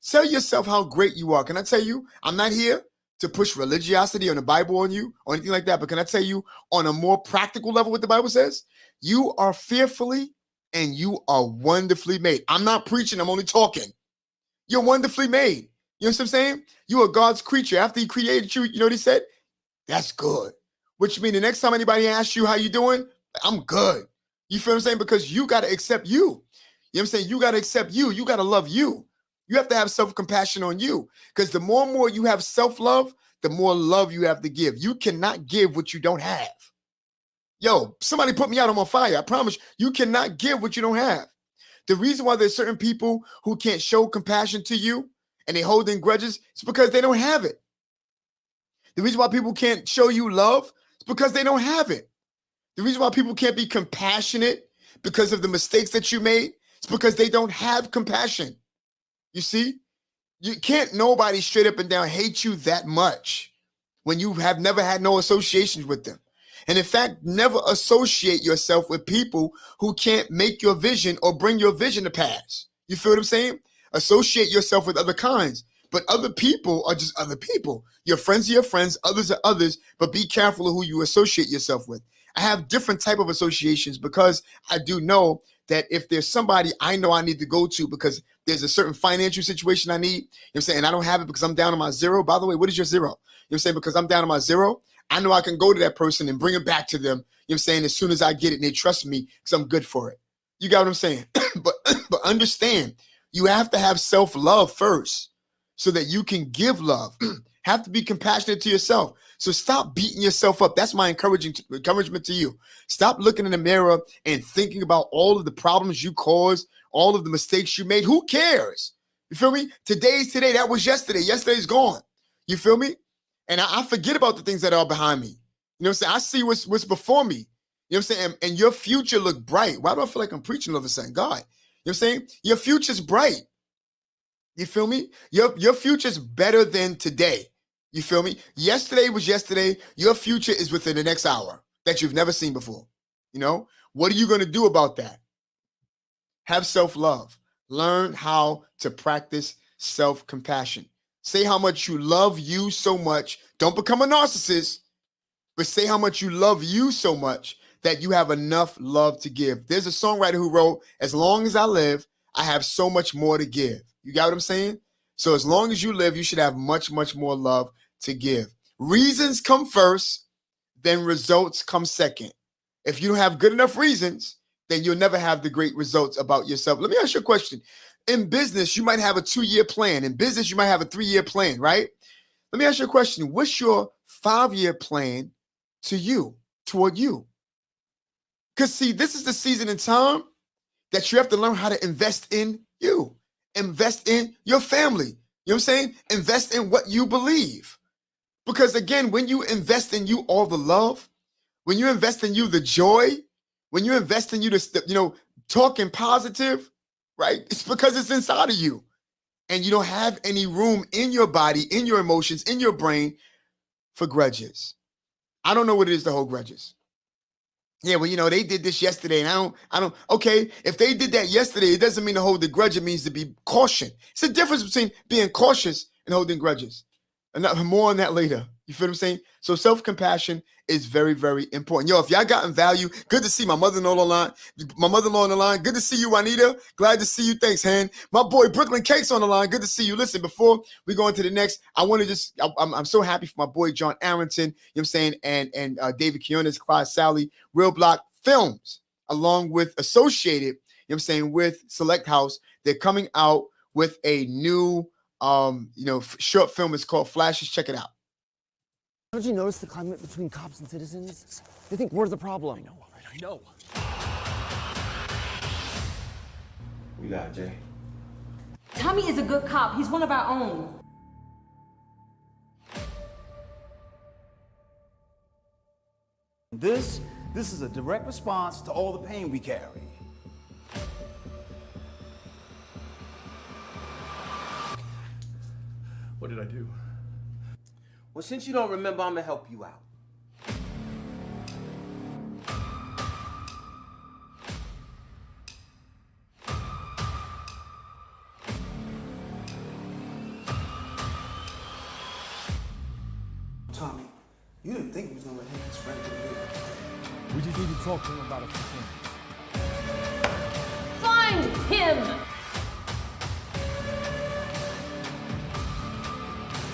Tell yourself how great you are. Can I tell you, I'm not here to push religiosity on the Bible on you or anything like that. But can I tell you on a more practical level what the Bible says? You are fearfully and you are wonderfully made. I'm not preaching. I'm only talking. You're wonderfully made. You know what I'm saying? You are God's creature. After he created you, you know what he said? That's good. Which means the next time anybody asks you how you doing, I'm good. You feel what I'm saying? Because you got to accept you. You know what I'm saying? You got to accept you. You got to love you. You have to have self-compassion on you. Because the more and more you have self-love, the more love you have to give. You cannot give what you don't have. Yo, somebody put me out on my fire. I promise you cannot give what you don't have. The reason why there's certain people who can't show compassion to you and they hold in grudges is because they don't have it. The reason why people can't show you love is because they don't have it. The reason why people can't be compassionate because of the mistakes that you made is because they don't have compassion. You see, you can't nobody straight up and down hate you that much when you have never had no associations with them. And in fact, never associate yourself with people who can't make your vision or bring your vision to pass. You feel what I'm saying? Associate yourself with other kinds, but other people are just other people. Your friends are your friends, others are others, but be careful of who you associate yourself with. I have different type of associations because I do know that if there's somebody I know I need to go to because there's a certain financial situation I need, you know what I'm saying, and I don't have it because I'm down on my zero. By the way, what is your zero? You know what I'm saying? Because I'm down on my zero, I know I can go to that person and bring it back to them, you know what I'm saying, as soon as I get it and they trust me because I'm good for it. You got what I'm saying? but understand, you have to have self-love first so that you can give love. Have to be compassionate to yourself. So stop beating yourself up. That's my encouragement to you. Stop looking in the mirror and thinking about all of the problems you caused, all of the mistakes you made. Who cares? You feel me? Today's today. That was yesterday. Yesterday's gone. You feel me? And I forget about the things that are behind me. You know what I'm saying? I see what's before me. You know what I'm saying? And your future look bright. Why do I feel like I'm preaching all of a sudden? God, you know what I'm saying? Your future's bright. You feel me? Your future's better than today. You feel me? Yesterday was yesterday. Your future is within the next hour that you've never seen before. You know? What are you going to do about that? Have self-love. Learn how to practice self-compassion. Say how much you love you so much. Don't become a narcissist, but say how much you love you so much that you have enough love to give. There's a songwriter who wrote, as long as I live, I have so much more to give. You got what I'm saying? So as long as you live, you should have much, much more love to give. Reasons come first, then results come second. If you don't have good enough reasons, then you'll never have the great results about yourself. Let me ask you a question. In business, you might have a 2-year plan. In business, you might have a 3-year plan, right? Let me ask you a question. What's your 5-year plan toward you? Because see, this is the season and time that you have to learn how to invest in you. Invest in your family. You know what I'm saying? Invest in what you believe. Because again, when you invest in you all the love, when you invest in you the joy, when you invest in you the, talking positive, right? It's because it's inside of you. And you don't have any room in your body, in your emotions, in your brain for grudges. I don't know what it is to hold grudges. Yeah, well, they did this yesterday, and I don't. Okay, if they did that yesterday, it doesn't mean to hold the grudge. It means to be cautious. It's a difference between being cautious and holding grudges. And more on that later. You feel what I'm saying? So self-compassion is very, very important. Yo, if y'all gotten value, good to see my mother-in-law on the line. My mother-in-law on the line. Good to see you, Juanita. Glad to see you. Thanks, Han. My boy Brooklyn Cakes on the line. Good to see you. Listen, before we go into the next, I want to I'm so happy for my boy John Arrington, you know what I'm saying, and David Quinones, Clyde Sally, Real Block Films. along with Associated, you know what I'm saying, with Select House, they're coming out with a new, short film. It's called Flashes. Check it out. Don't you notice the climate between cops and citizens? They think we're the problem. I know. We got Jay. Tommy is a good cop. He's one of our own. This is a direct response to all the pain we carry. What did I do? Well, since you don't remember, I'm gonna help you out. Tommy, you didn't think he was gonna let him and his friend do it. We just need to talk to him about a few things. Find him!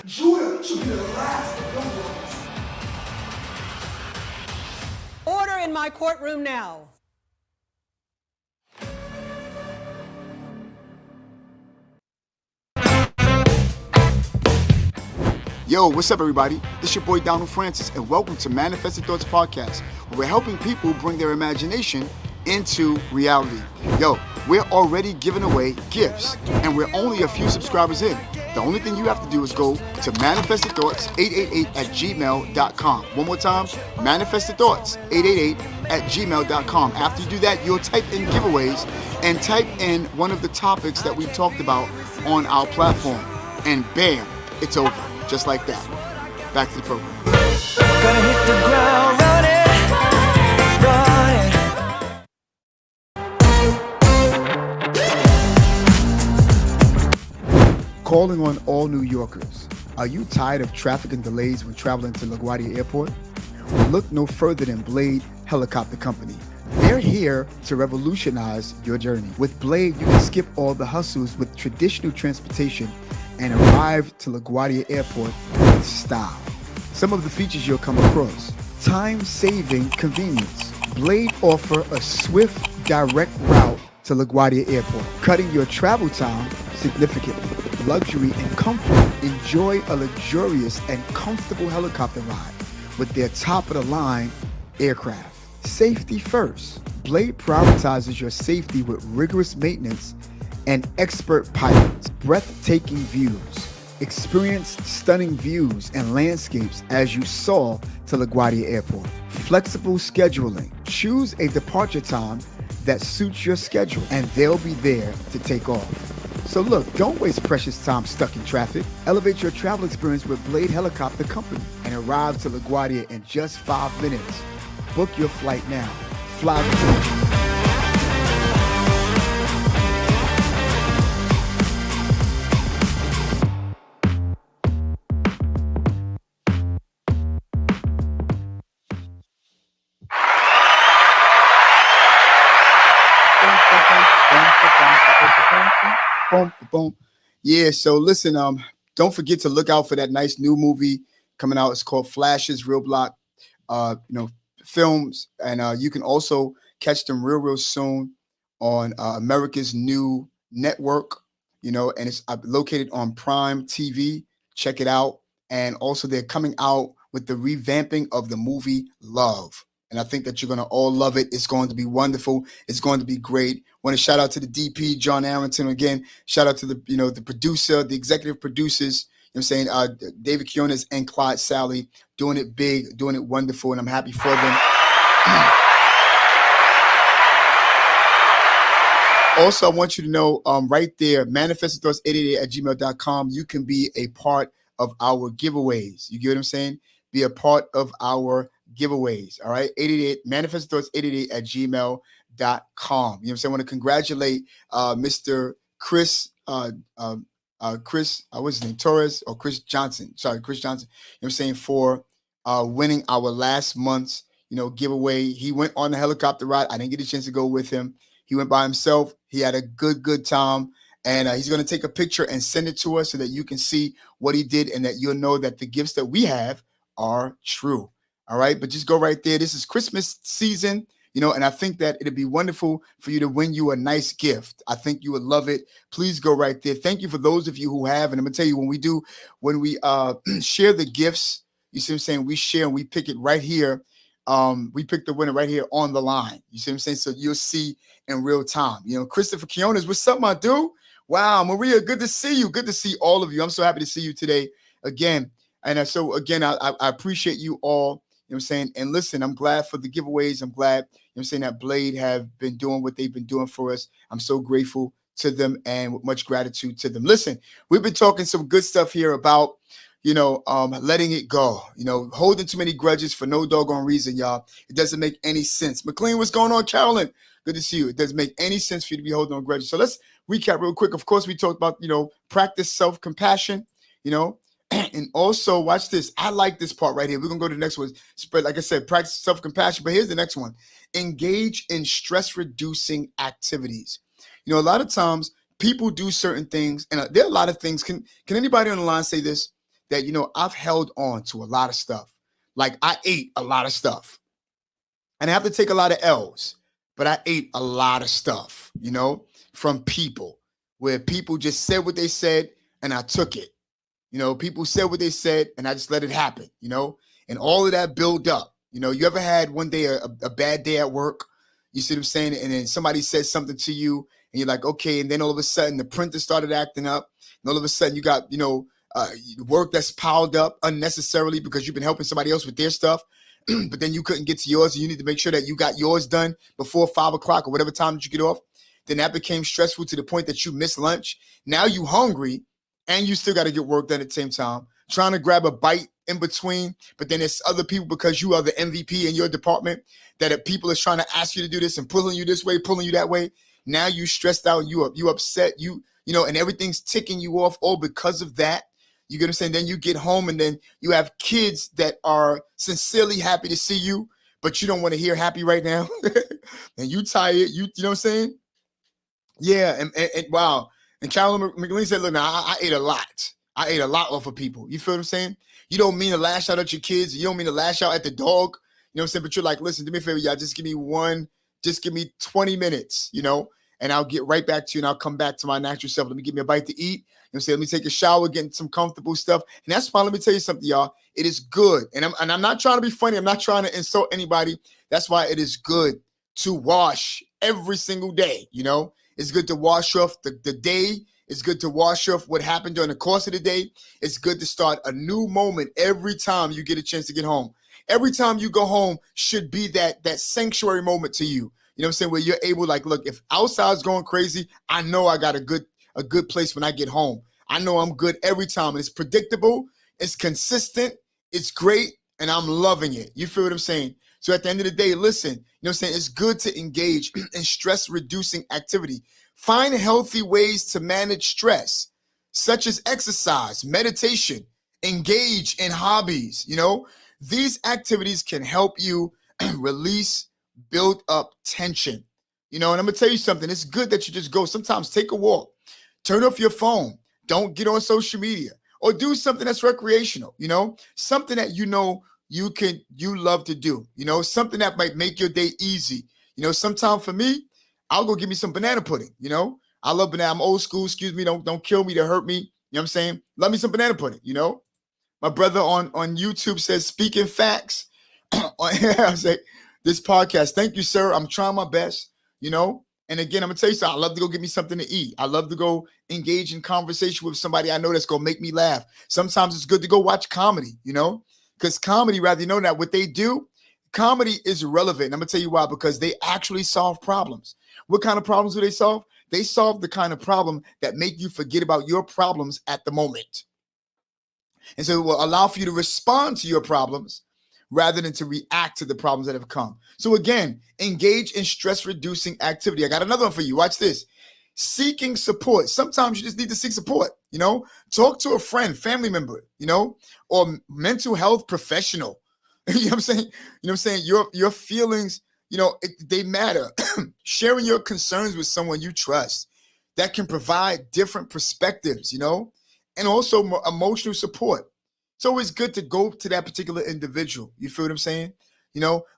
Judah should be the last of your words. Order in my courtroom now. Yo, what's up, everybody? This your boy Donald Francis, and welcome to Manifested Thoughts Podcast, where we're helping people bring their imagination into reality. Yo, we're already giving away gifts, and we're only a few subscribers in. The only thing you have to do is go to manifestedthoughts888@gmail.com. One more time, manifestedthoughts888@gmail.com. After you do that, you'll type in giveaways and type in one of the topics that we talked about on our platform. And bam, it's over. Just like that. Back to the program. Gonna hit the ground running. Calling on all New Yorkers. Are you tired of traffic and delays when traveling to LaGuardia Airport? Well, look no further than Blade Helicopter Company. They're here to revolutionize your journey. With Blade, you can skip all the hustles with traditional transportation and arrive to LaGuardia Airport with style. Some of the features you'll come across: time-saving convenience. Blade offer a swift, direct route to LaGuardia Airport, cutting your travel time significantly. Luxury and comfort. Enjoy a luxurious and comfortable helicopter ride with their top-of-the-line aircraft. Safety first. Blade prioritizes your safety with rigorous maintenance and expert pilots. Breathtaking views. Experience stunning views and landscapes as you soar to LaGuardia Airport. Flexible scheduling. Choose a departure time that suits your schedule, and they'll be there to take off. So look, don't waste precious time stuck in traffic. Elevate your travel experience with Blade Helicopter Company and arrive to LaGuardia in just 5 minutes. Book your flight now. Fly with me. Boom. Yeah, so listen, don't forget to look out for that nice new movie coming out. It's called Flashes, Real Block, films, and you can also catch them real soon on America's new network, and it's located on Prime TV. Check it out. And also they're coming out with the revamping of the movie Love. And I think that you're going to all love it. It's going to be wonderful. It's going to be great. Want to shout out to the DP, John Arrington. Again, shout out to the producer, the executive producers, David Quinones and Clyde Sally, doing it big, doing it wonderful, and I'm happy for them. Also, I want you to know right there, manifestedthoughts888@gmail.com, you can be a part of our giveaways. You get what I'm saying? Be a part of our giveaways. All right. 888 manifestedthoughts888@gmail.com. You know what I'm saying? I want to congratulate Mr. Chris, what's his name? Torres or Chris Johnson. Sorry, Chris Johnson. You know what I'm saying? For winning our last month's, giveaway. He went on the helicopter ride. I didn't get a chance to go with him. He went by himself. He had a good time. And he's going to take a picture and send it to us so that you can see what he did and that you'll know that the gifts that we have are true. All right. But just go right there. This is Christmas season. and I think that it'd be wonderful for you to win you a nice gift. I think you would love it. Please go right there. Thank you for those of you who have. And I'm gonna tell you, when we share the gifts, you see what I'm saying? We share and we pick it right here. We pick the winner right here on the line. You see what I'm saying? So you'll see in real time. Christopher Quiones, what's up, my dude? Wow, Maria, good to see you. Good to see all of you. I'm so happy to see you today again. And so again, I appreciate you all. You know what I'm saying? And listen, I'm glad for the giveaways. I'm glad, I'm saying, that Blade have been doing what they've been doing for us. I'm so grateful to them and with much gratitude to them. Listen, we've been talking some good stuff here about, letting it go, holding too many grudges for no doggone reason, y'all. It doesn't make any sense. McLean, what's going on? Carolyn, good to see you. It doesn't make any sense for you to be holding on grudges. So let's recap real quick. Of course, we talked about, practice self-compassion, and also watch this. I like this part right here. We're going to go to the next one. Spread, like I said, practice self-compassion. But here's the next one. Engage in stress-reducing activities. A lot of times people do certain things, and there are a lot of things. Can anybody on the line say this? That, I've held on to a lot of stuff. Like I ate a lot of stuff. And I have to take a lot of L's. But I ate a lot of stuff, from people. Where people just said what they said, and I took it. People said what they said, and I just let it happen, and all of that build up. You ever had one day a bad day at work? You see what I'm saying? And then somebody says something to you, and you're like, okay. And then all of a sudden, the printer started acting up. And all of a sudden, you got, work that's piled up unnecessarily because you've been helping somebody else with their stuff. But then you couldn't get to yours, and you need to make sure that you got yours done before 5 o'clock or whatever time that you get off. Then that became stressful to the point that you missed lunch. Now you hungry. And you still got to get work done at the same time, trying to grab a bite in between. But then there's other people, because you are the MVP in your department, that people are trying to ask you to do this and pulling you this way, pulling you that way. Now you stressed out, you upset, and everything's ticking you off all because of that. You get what I'm saying? Then you get home, and then you have kids that are sincerely happy to see you, but you don't want to hear happy right now. And you tired, you know what I'm saying? Yeah, and wow. And Carolyn McLean said, look, now I ate a lot. I ate a lot off of people. You feel what I'm saying? You don't mean to lash out at your kids. You don't mean to lash out at the dog. You know what I'm saying? But you're like, listen, do me a favor, y'all. Just give me 20 minutes, and I'll get right back to you, and I'll come back to my natural self. Let me give me a bite to eat. Let me take a shower, get some comfortable stuff. And that's why, let me tell you something, y'all. It is good. And I'm not trying to be funny. I'm not trying to insult anybody. That's why it is good to wash every single day, It's good to wash off the day. It's good to wash off what happened during the course of the day. It's good to start a new moment every time you get a chance to get home. Every time you go home should be that sanctuary moment to you. You know what I'm saying? Where you're able, like, look, if outside's going crazy, I know I got a good place when I get home. I know I'm good every time. It's predictable. It's consistent. It's great. And I'm loving it. You feel what I'm saying? So at the end of the day, listen, it's good to engage in stress-reducing activity. Find healthy ways to manage stress, such as exercise, meditation, engage in hobbies. These activities can help you release, build up tension. And I'm going to tell you something. It's good that you just go. Sometimes take a walk, turn off your phone. Don't get on social media, or do something that's recreational, something that you love to do, something that might make your day easy. Sometimes for me, I'll go get me some banana pudding. I love banana. I'm old school. Excuse me. Don't kill me to hurt me. You know what I'm saying? Love me some banana pudding. My brother on YouTube says, speaking facts I say this podcast. Thank you, sir. I'm trying my best, And again, I'm gonna tell you something. I love to go get me something to eat. I love to go engage in conversation with somebody I know that's gonna make me laugh. Sometimes it's good to go watch comedy, because comedy, rather, that what they do, comedy is relevant. I'm gonna tell you why, because they actually solve problems. What kind of problems do they solve? They solve the kind of problem that make you forget about your problems at the moment. And so it will allow for you to respond to your problems rather than to react to the problems that have come. So again, engage in stress-reducing activity. I got another one for you. Watch this. Seeking support. Sometimes you just need to seek support, Talk to a friend, family member, or mental health professional. You know what I'm saying? Your feelings, they matter. Sharing your concerns with someone you trust that can provide different perspectives, and also more emotional support. It's always good to go to that particular individual. You feel what I'm saying?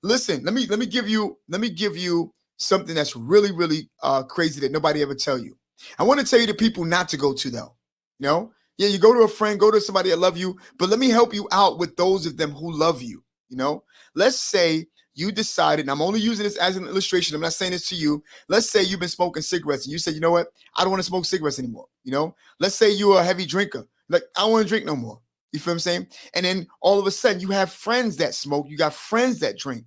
Listen, let me give you something that's really, really crazy that nobody ever tell you. I want to tell you the people not to go to though. Yeah, you go to a friend, go to somebody that love you, but let me help you out with those of them who love you. Let's say you decided, and I'm only using this as an illustration. I'm not saying this to you. Let's say you've been smoking cigarettes and you said, you know what? I don't want to smoke cigarettes anymore. Let's say you're a heavy drinker. Like, I don't want to drink no more. You feel what I'm saying? And then all of a sudden you have friends that smoke. You got friends that drink.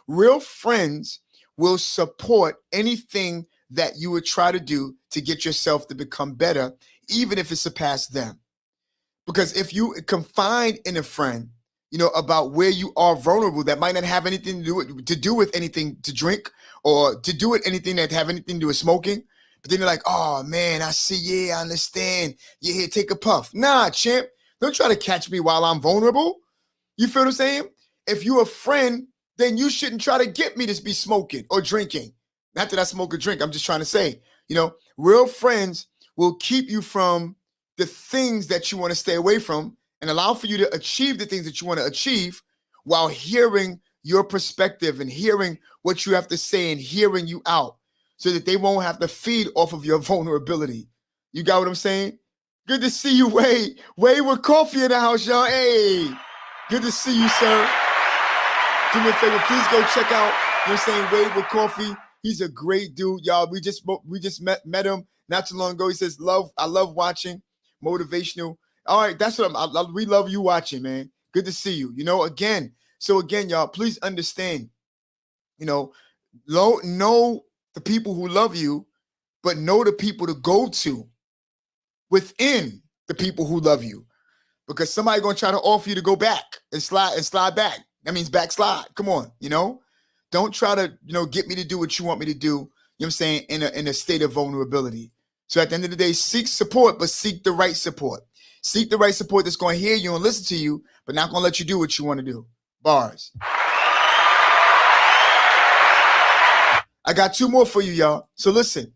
Real friends will support anything that you would try to do to get yourself to become better, even if it surpassed them. Because if you confide in a friend, about where you are vulnerable, that might not have anything to do with anything to drink or to do with anything that have anything to do with smoking. But then they're like, oh man, I see. Yeah, I understand. Yeah, here, take a puff. Nah, champ, don't try to catch me while I'm vulnerable. You feel what I'm saying? If you're a friend, then you shouldn't try to get me to be smoking or drinking. Not that I smoke or drink. I'm just trying to say, real friends will keep you from the things that you want to stay away from and allow for you to achieve the things that you want to achieve while hearing your perspective and hearing what you have to say and hearing you out so that they won't have to feed off of your vulnerability. You got what I'm saying? Good to see you, Wade. Wade with coffee in the house, y'all. Hey, good to see you, sir. Do me a favor, please go check out, Wade with coffee. He's a great dude, y'all. We just met him not too long ago. He says, I love watching motivational. All right, that's what we love you watching, man. Good to see you. Again, y'all, please understand, know the people who love you, but know the people to go to within the people who love you. Because somebody gonna try to offer you to go back and slide back. That means backslide. Come on, Don't try to, get me to do what you want me to do, you know what I'm saying, in a state of vulnerability. So at the end of the day, seek support, but seek the right support. Seek the right support that's going to hear you and listen to you, but not going to let you do what you want to do. Bars. I got two more for you, y'all. So listen.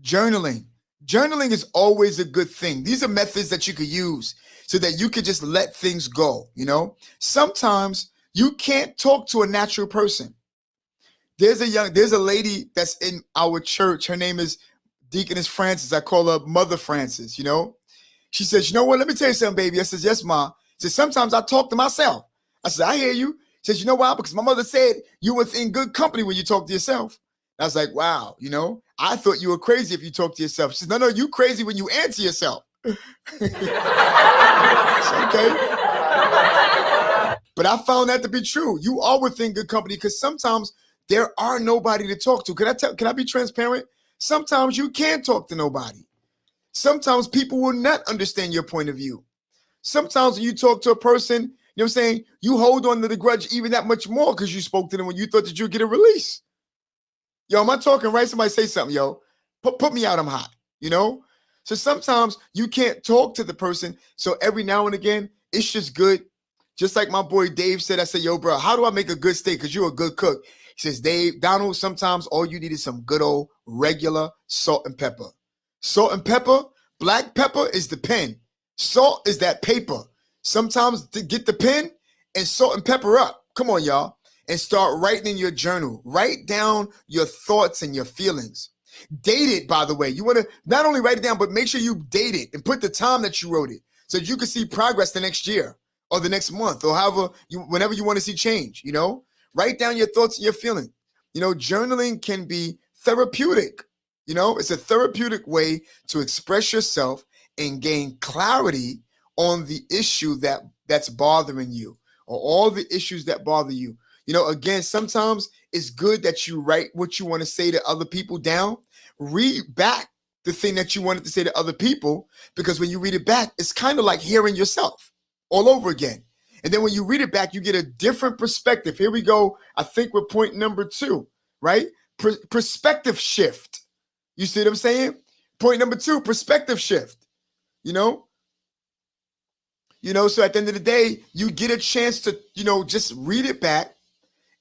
Journaling. Journaling is always a good thing. These are methods that you could use so that you could just let things go, Sometimes you can't talk to a natural person. There's a lady that's in our church. Her name is Deaconess Francis. I call her Mother Francis, She says, you know what? Let me tell you something, baby. I says, yes, Ma. She says, sometimes I talk to myself. I said, I hear you. She says, you know why? Because my mother said you were in good company when you talk to yourself. I was like, wow, I thought you were crazy if you talk to yourself. She says, no, you crazy when you answer yourself. It's okay. But I found that to be true. You are within good company because sometimes there are nobody to talk to. Can I be transparent? Sometimes you can't talk to nobody. Sometimes people will not understand your point of view. Sometimes when you talk to a person, you know what I'm saying, you hold on to the grudge even that much more because you spoke to them when you thought that you'd get a release. Yo, am I talking right? Somebody say something, yo. Put me out, I'm hot, So sometimes you can't talk to the person. So every now and again, it's just good. Just like my boy Dave said, I said, yo, bro, how do I make a good steak? Because you're a good cook. He says, Donald, sometimes all you need is some good old regular salt and pepper. Salt and pepper, black pepper is the pen. Salt is that paper. Sometimes to get the pen and salt and pepper up. Come on, y'all. And start writing in your journal. Write down your thoughts and your feelings. Date it, by the way. You want to not only write it down, but make sure you date it and put the time that you wrote it so you can see progress the next year or the next month or whenever you want to see change, Write down your thoughts and your feelings. Journaling can be therapeutic. It's a therapeutic way to express yourself and gain clarity on the issue that's bothering you or all the issues that bother you. Again, sometimes it's good that you write what you want to say to other people down. Read back the thing that you wanted to say to other people, because when you read it back, it's kind of like hearing yourself all over again. And then when you read it back, you get a different perspective. Here we go. I think we're point number 2, right? Perspective shift. You see what I'm saying? Point number 2, perspective shift. So at the end of the day, you get a chance to, just read it back.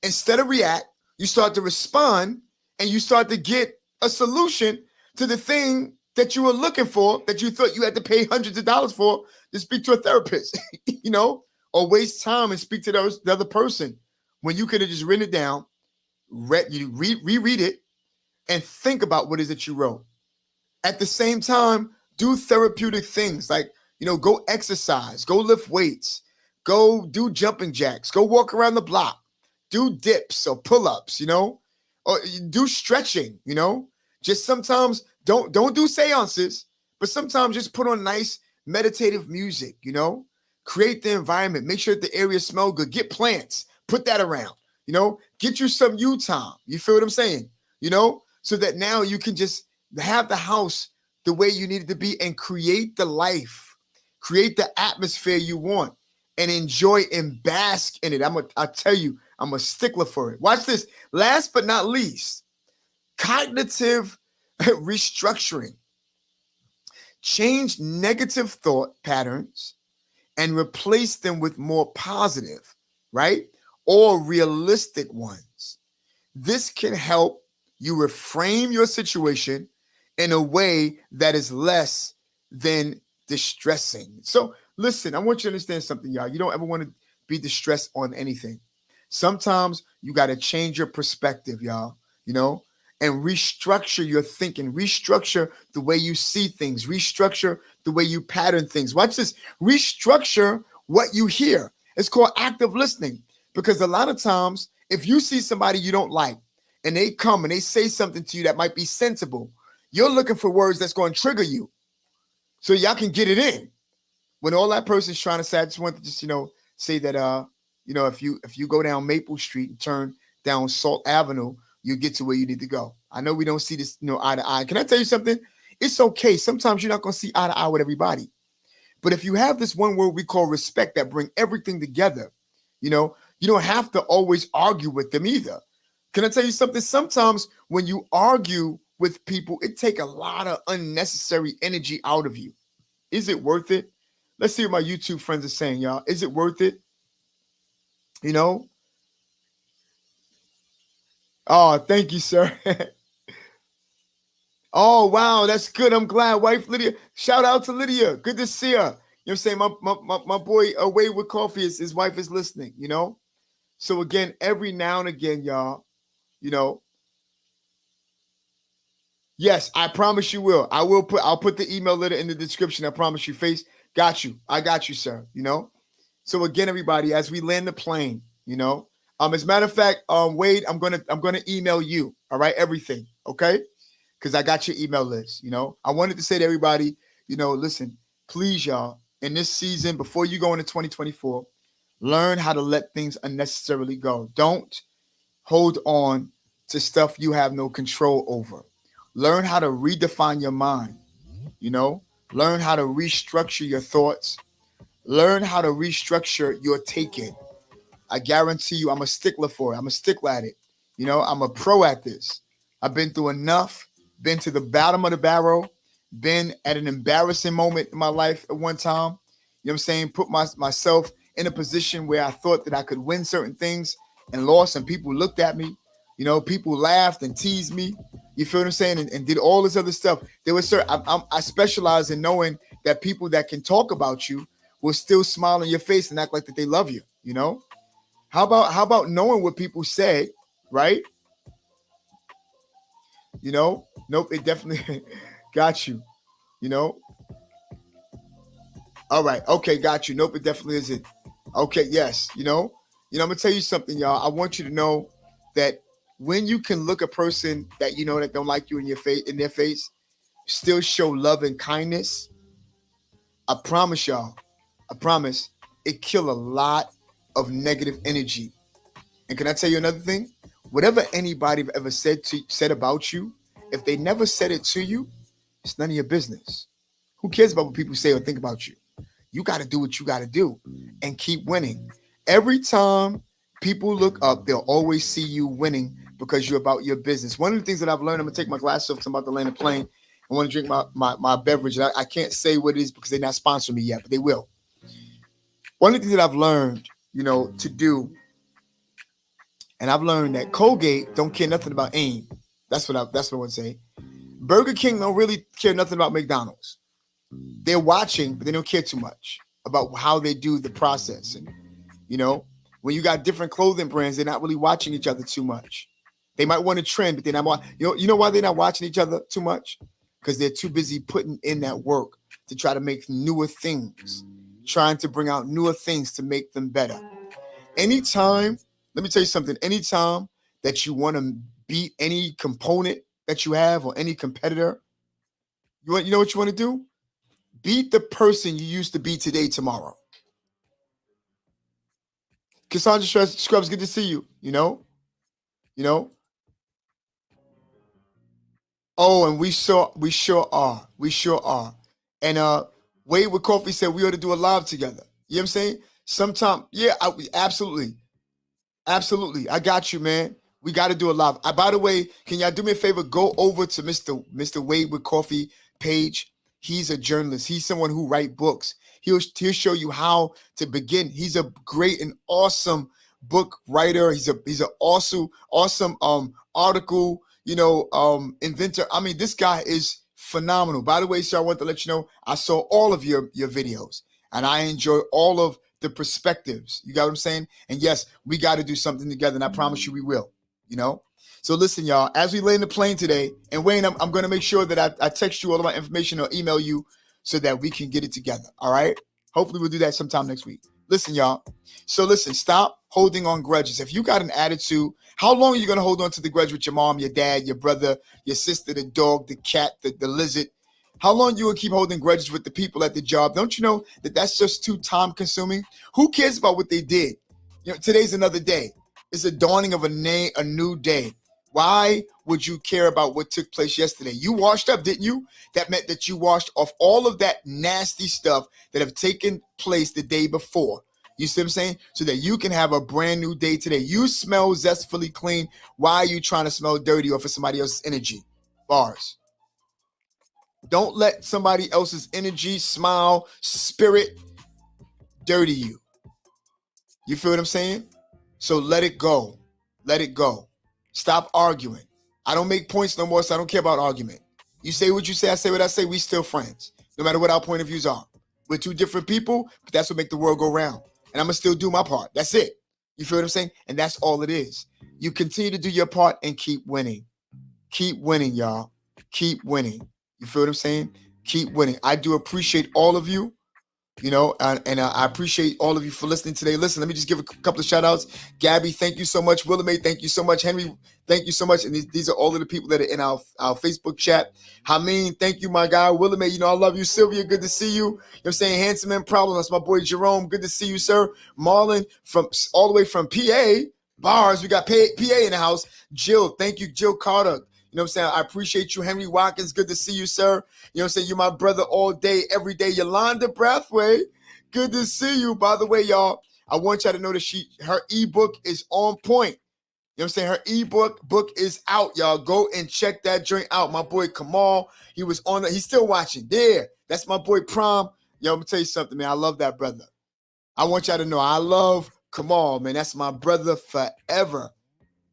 Instead of react, you start to respond and you start to get a solution to the thing that you were looking for, that you thought you had to pay hundreds of dollars for to speak to a therapist, or waste time and speak to the other person when you could have just written it down, reread it, and think about what it is that you wrote. At the same time, do therapeutic things like, go exercise, go lift weights, go do jumping jacks, go walk around the block, do dips or pull-ups, or do stretching, Just sometimes don't do seances, but sometimes just put on nice meditative music, Create the environment, make sure that the area smells good, get plants, put that around, get you some you time. You feel what I'm saying? So that now you can just have the house the way you need it to be and create the life, create the atmosphere you want and enjoy and bask in it. I tell you, I'm a stickler for it. Watch this. Last but not least, cognitive restructuring. Change negative thought patterns and replace them with more positive, right? Or realistic ones. This can help you reframe your situation in a way that is less than distressing. So listen, I want you to understand something, y'all. You don't ever want to be distressed on anything. Sometimes you got to change your perspective, y'all, and restructure your thinking, restructure the way you see things, restructure the way you pattern things. Watch this. Restructure what you hear. It's called active listening, because a lot of times if you see somebody you don't like and they come and they say something to you that might be sensible, you're looking for words that's going to trigger you so y'all can get it in. When all that person's trying to say, I just want to say that, if you go down Maple Street and turn down Salt Avenue, you get to where you need to go. I know we don't see this, eye to eye. Can I tell you something? It's okay. Sometimes you're not going to see eye to eye with everybody. But if you have this one word we call respect that bring everything together, you don't have to always argue with them either. Can I tell you something? Sometimes when you argue with people, it take a lot of unnecessary energy out of you. Is it worth it? Let's see what my YouTube friends are saying, y'all. Is it worth it? Oh, thank you, sir. Oh, wow, that's good. I'm glad. Wife Lydia, shout out to Lydia. Good to see her. You know what I'm saying? My boy away with coffee, his wife is listening, So again, every now and again, y'all, yes, I promise you will. I'll put the email letter in the description. I promise you, Face. Got you. I got you, sir. So again, everybody, as we land the plane, as a matter of fact, Wade, I'm gonna email you. All right, everything, okay? Because I got your email list. I wanted to say to everybody, listen, please, y'all, in this season, before you go into 2024, learn how to let things unnecessarily go. Don't hold on to stuff you have no control over. Learn how to redefine your mind. Learn how to restructure your thoughts. Learn how to restructure your take-in. I guarantee you, I'm a stickler for it. I'm a stickler at it. I'm a pro at this. I've been through enough, been to the bottom of the barrel, been at an embarrassing moment in my life at one time. You know what I'm saying? Put myself in a position where I thought that I could win certain things and lost, and people looked at me. People laughed and teased me. You feel what I'm saying? And did all this other stuff. There was I specialize in knowing that people that can talk about you will still smile in your face and act like that they love you. How about knowing what people say, right? Nope, it definitely got you. All right, okay, got you. Nope, it definitely isn't. Okay, yes, I'm gonna tell you something, y'all. I want you to know that when you can look a person that that don't like you in their face, still show love and kindness, I promise y'all, it kill a lot of negative energy. And can I tell you another thing? Whatever anybody have ever said about you, if they never said it to you, it's none of your business. Who cares about what people say or think about you? You got to do what you got to do and keep winning. Every time people look up, they'll always see you winning because you're about your business. One of the things that I've learned, I'm gonna take my glasses off because I'm about to land a plane. I want to drink my beverage. I can't say what it is because they're not sponsoring me yet, but they will. One of the things that I've learned, to do, and I've learned that Colgate don't care nothing about AIM. That's what I want to say. Burger King don't really care nothing about McDonald's. They're watching, but they don't care too much about how they do the process and You know, when you got different clothing brands, they're not really watching each other too much. They might want to trend, but they're not. You know why they're not watching each other too much? Because they're too busy putting in that work to try to make newer things, trying to bring out newer things to make them better. Anytime, let me tell you something. Anytime that you want to beat any component that you have or any competitor, you know what you want to do? Beat the person you used to be today, tomorrow. Cassandra Scrubs, good to see you. You know. Oh, and we sure are. And Wade with Coffee said we ought to do a live together. You know what I'm saying? Sometime, yeah, absolutely. I got you, man. We got to do a live. By the way, can y'all do me a favor? Go over to Mr. Wade with Coffee page. He's a journalist. He's someone who writes books. He'll show you how to begin. He's a great and awesome book writer. He's an awesome article, inventor. I mean, this guy is phenomenal. By the way, sir, I want to let you know I saw all of your videos and I enjoy all of the perspectives. You got what I'm saying? And yes, we got to do something together, and I promise you we will. So listen, y'all, as we lay in the plane today, and Wayne, I'm going to make sure that I text you all of my information or email you so that we can get it together. All right. Hopefully we'll do that sometime next week. Listen, y'all. So listen, stop holding on grudges. If you got an attitude, how long are you going to hold on to the grudge with your mom, your dad, your brother, your sister, the dog, the cat, the lizard? How long you going to keep holding grudges with the people at the job? Don't you know that that's just too time consuming? Who cares about what they did? Today's another day. It's a dawning of a new day. Why would you care about what took place yesterday? You washed up, didn't you? That meant that you washed off all of that nasty stuff that have taken place the day before. You see what I'm saying? So that you can have a brand new day today. You smell zestfully clean. Why are you trying to smell dirty off of somebody else's energy? Bars. Don't let somebody else's energy, smile, spirit dirty you. You feel what I'm saying? So let it go. Let it go. Stop arguing. I don't make points no more, so I don't care about argument. You say what you say, I say what I say. We still friends, no matter what our point of views are. We're two different people, but that's what make the world go round. And I'm going to still do my part. That's it. You feel what I'm saying? And that's all it is. You continue to do your part and keep winning. Keep winning, y'all. Keep winning. You feel what I'm saying? Keep winning. I do appreciate all of you. And I appreciate all of you for listening today. Listen, let me just give a couple of shout outs. Gabby, thank you so much. Willamette, thank you so much. Henry, thank you so much. And these are all of the people that are in our Facebook chat. Hameen, thank you, my guy. Willamette, I love you. Sylvia, good to see you. You know what I'm saying? Handsome and Problem. That's my boy Jerome. Good to see you, sir. Marlon, from all the way from PA. Bars, we got PA in the house. Jill, thank you, Jill Carter. You know what I'm saying? I appreciate you. Henry Watkins, good to see you, sir. You know what I'm saying? You're my brother all day, every day. Yolanda Brathwaite, good to see you. By the way, y'all, I want y'all to know that her ebook is on point. You know what I'm saying? Her book is out, y'all. Go and check that joint out. My boy Kamal, he's still watching. There, that's my boy Prom. Yo, I'm gonna tell you something, man. I love that brother. I want y'all to know I love Kamal, man. That's my brother forever.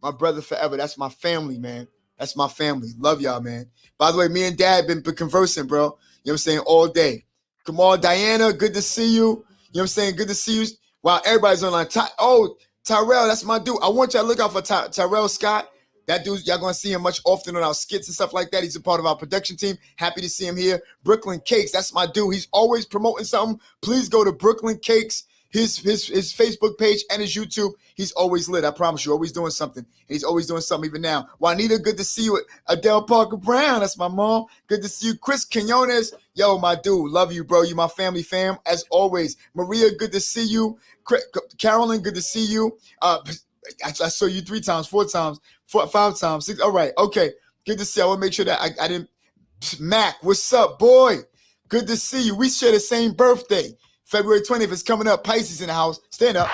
My brother forever. That's my family, man. That's my family. Love y'all, man. By the way, me and Dad been conversing, bro. You know what I'm saying? All day. Come on, Diana. Good to see you. You know what I'm saying? Good to see you. Wow, everybody's online. Tyrell, that's my dude. I want y'all to look out for Tyrell Scott. That dude, y'all going to see him much often on our skits and stuff like that. He's a part of our production team. Happy to see him here. Brooklyn Cakes, that's my dude. He's always promoting something. Please go to Brooklyn Cakes, his Facebook page and his YouTube. He's always lit. I promise you, always doing something. He's always doing something even now. Juanita, good to see you. Adele Parker Brown, that's my mom. Good to see you. Chris Quinones, yo, my dude. Love you, bro. You my family fam, as always. Maria, good to see you. Carolyn, good to see you. I saw you 3 times, 4 times, 5 times, 6. All right, okay. Good to see you. I want to make sure that I didn't. Mac, what's up, boy? Good to see you. We share the same birthday. February 20th is coming up. Pisces in the house. Stand up.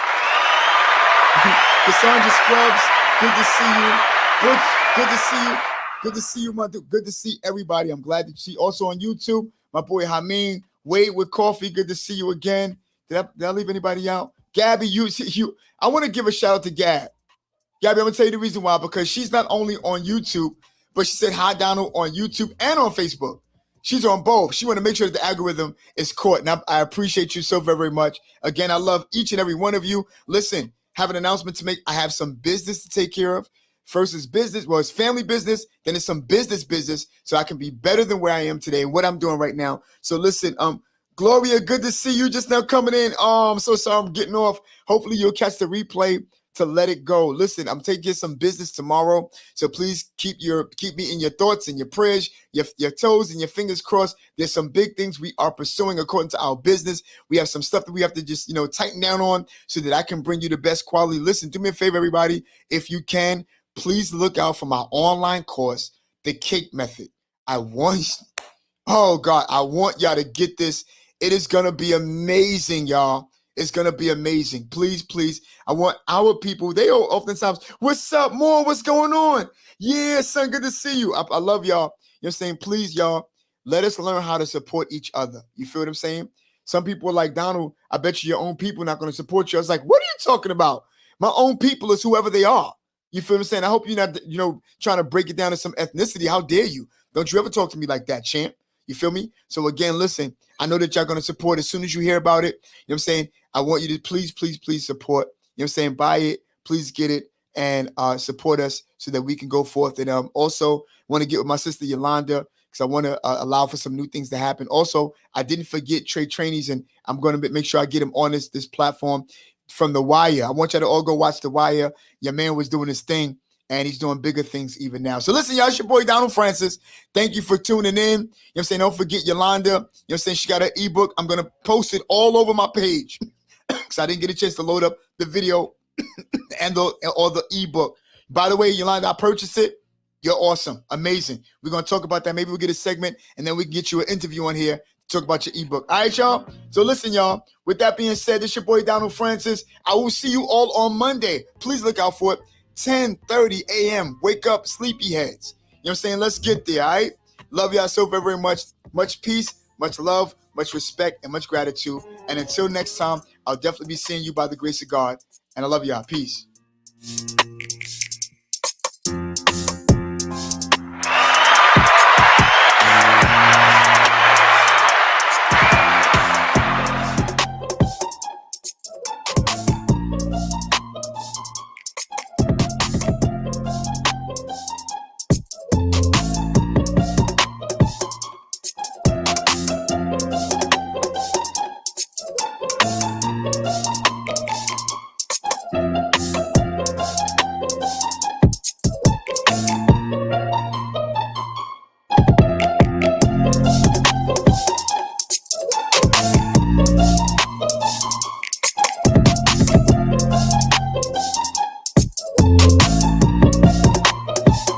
Cassandra Scrubs, good to see you. Good to see you. Good to see you, my dude. Good to see everybody. I'm glad to see. Also on YouTube, my boy Hameen, Wade with Coffee. Good to see you again. Did I leave anybody out? Gabby, you. I want to give a shout out to Gab. Gabby, I'm going to tell you the reason why. Because she's not only on YouTube, but she said hi, Donald, on YouTube and on Facebook. She's on both. She want to make sure that the algorithm is caught. And I appreciate you so very, very much. Again, I love each and every one of you. Listen, have an announcement to make. I have some business to take care of. First is business. Well, it's family business. Then it's some business. So I can be better than where I am today and what I'm doing right now. So listen, Gloria, good to see you just now coming in. I'm so sorry I'm getting off. Hopefully you'll catch the replay to Let It Go. Listen, I'm taking some business tomorrow. So please keep me in your thoughts and your prayers, your toes and your fingers crossed. There's some big things we are pursuing according to our business. We have some stuff that we have to just, tighten down on so that I can bring you the best quality. Listen, do me a favor, everybody. If you can, please look out for my online course, The Cake Method. I want y'all to get this. It is going to be amazing, y'all. It's going to be amazing. Please, please. I want our people. They oftentimes, what's up, more? What's going on? Yeah, son, good to see you. I love y'all. You know what I'm saying? Please, y'all, let us learn how to support each other. You feel what I'm saying? Some people are like, Donald, I bet you your own people are not going to support you. I was like, what are you talking about? My own people is whoever they are. You feel what I'm saying? I hope you're not, trying to break it down to some ethnicity. How dare you? Don't you ever talk to me like that, champ. You feel me? So again, listen, I know that y'all going to support as soon as you hear about it. You know what I'm saying? I want you to please, please, please support. You know what I'm saying? Buy it. Please get it and support us so that we can go forth. And also want to get with my sister Yolanda because I want to allow for some new things to happen. Also, I didn't forget Trey Trainees, and I'm going to make sure I get him on this platform from The Wire. I want y'all to all go watch The Wire. Your man was doing his thing. And he's doing bigger things even now. So listen, y'all, it's your boy, Donald Francis. Thank you for tuning in. You know what I'm saying? Don't forget Yolanda. You know what I'm saying? She got an ebook. I'm going to post it all over my page because I didn't get a chance to load up the video or the ebook. By the way, Yolanda, I purchased it. You're awesome. Amazing. We're going to talk about that. Maybe we'll get a segment and then we can get you an interview on here to talk about your ebook. All right, y'all? So listen, y'all. With that being said, it's your boy, Donald Francis. I will see you all on Monday. Please look out for it. 10:30 a.m. Wake up, sleepyheads. You know what I'm saying? Let's get there, all right? Love y'all so very, very much. Much peace, much love, much respect, and much gratitude. And until next time, I'll definitely be seeing you by the grace of God. And I love y'all. Peace.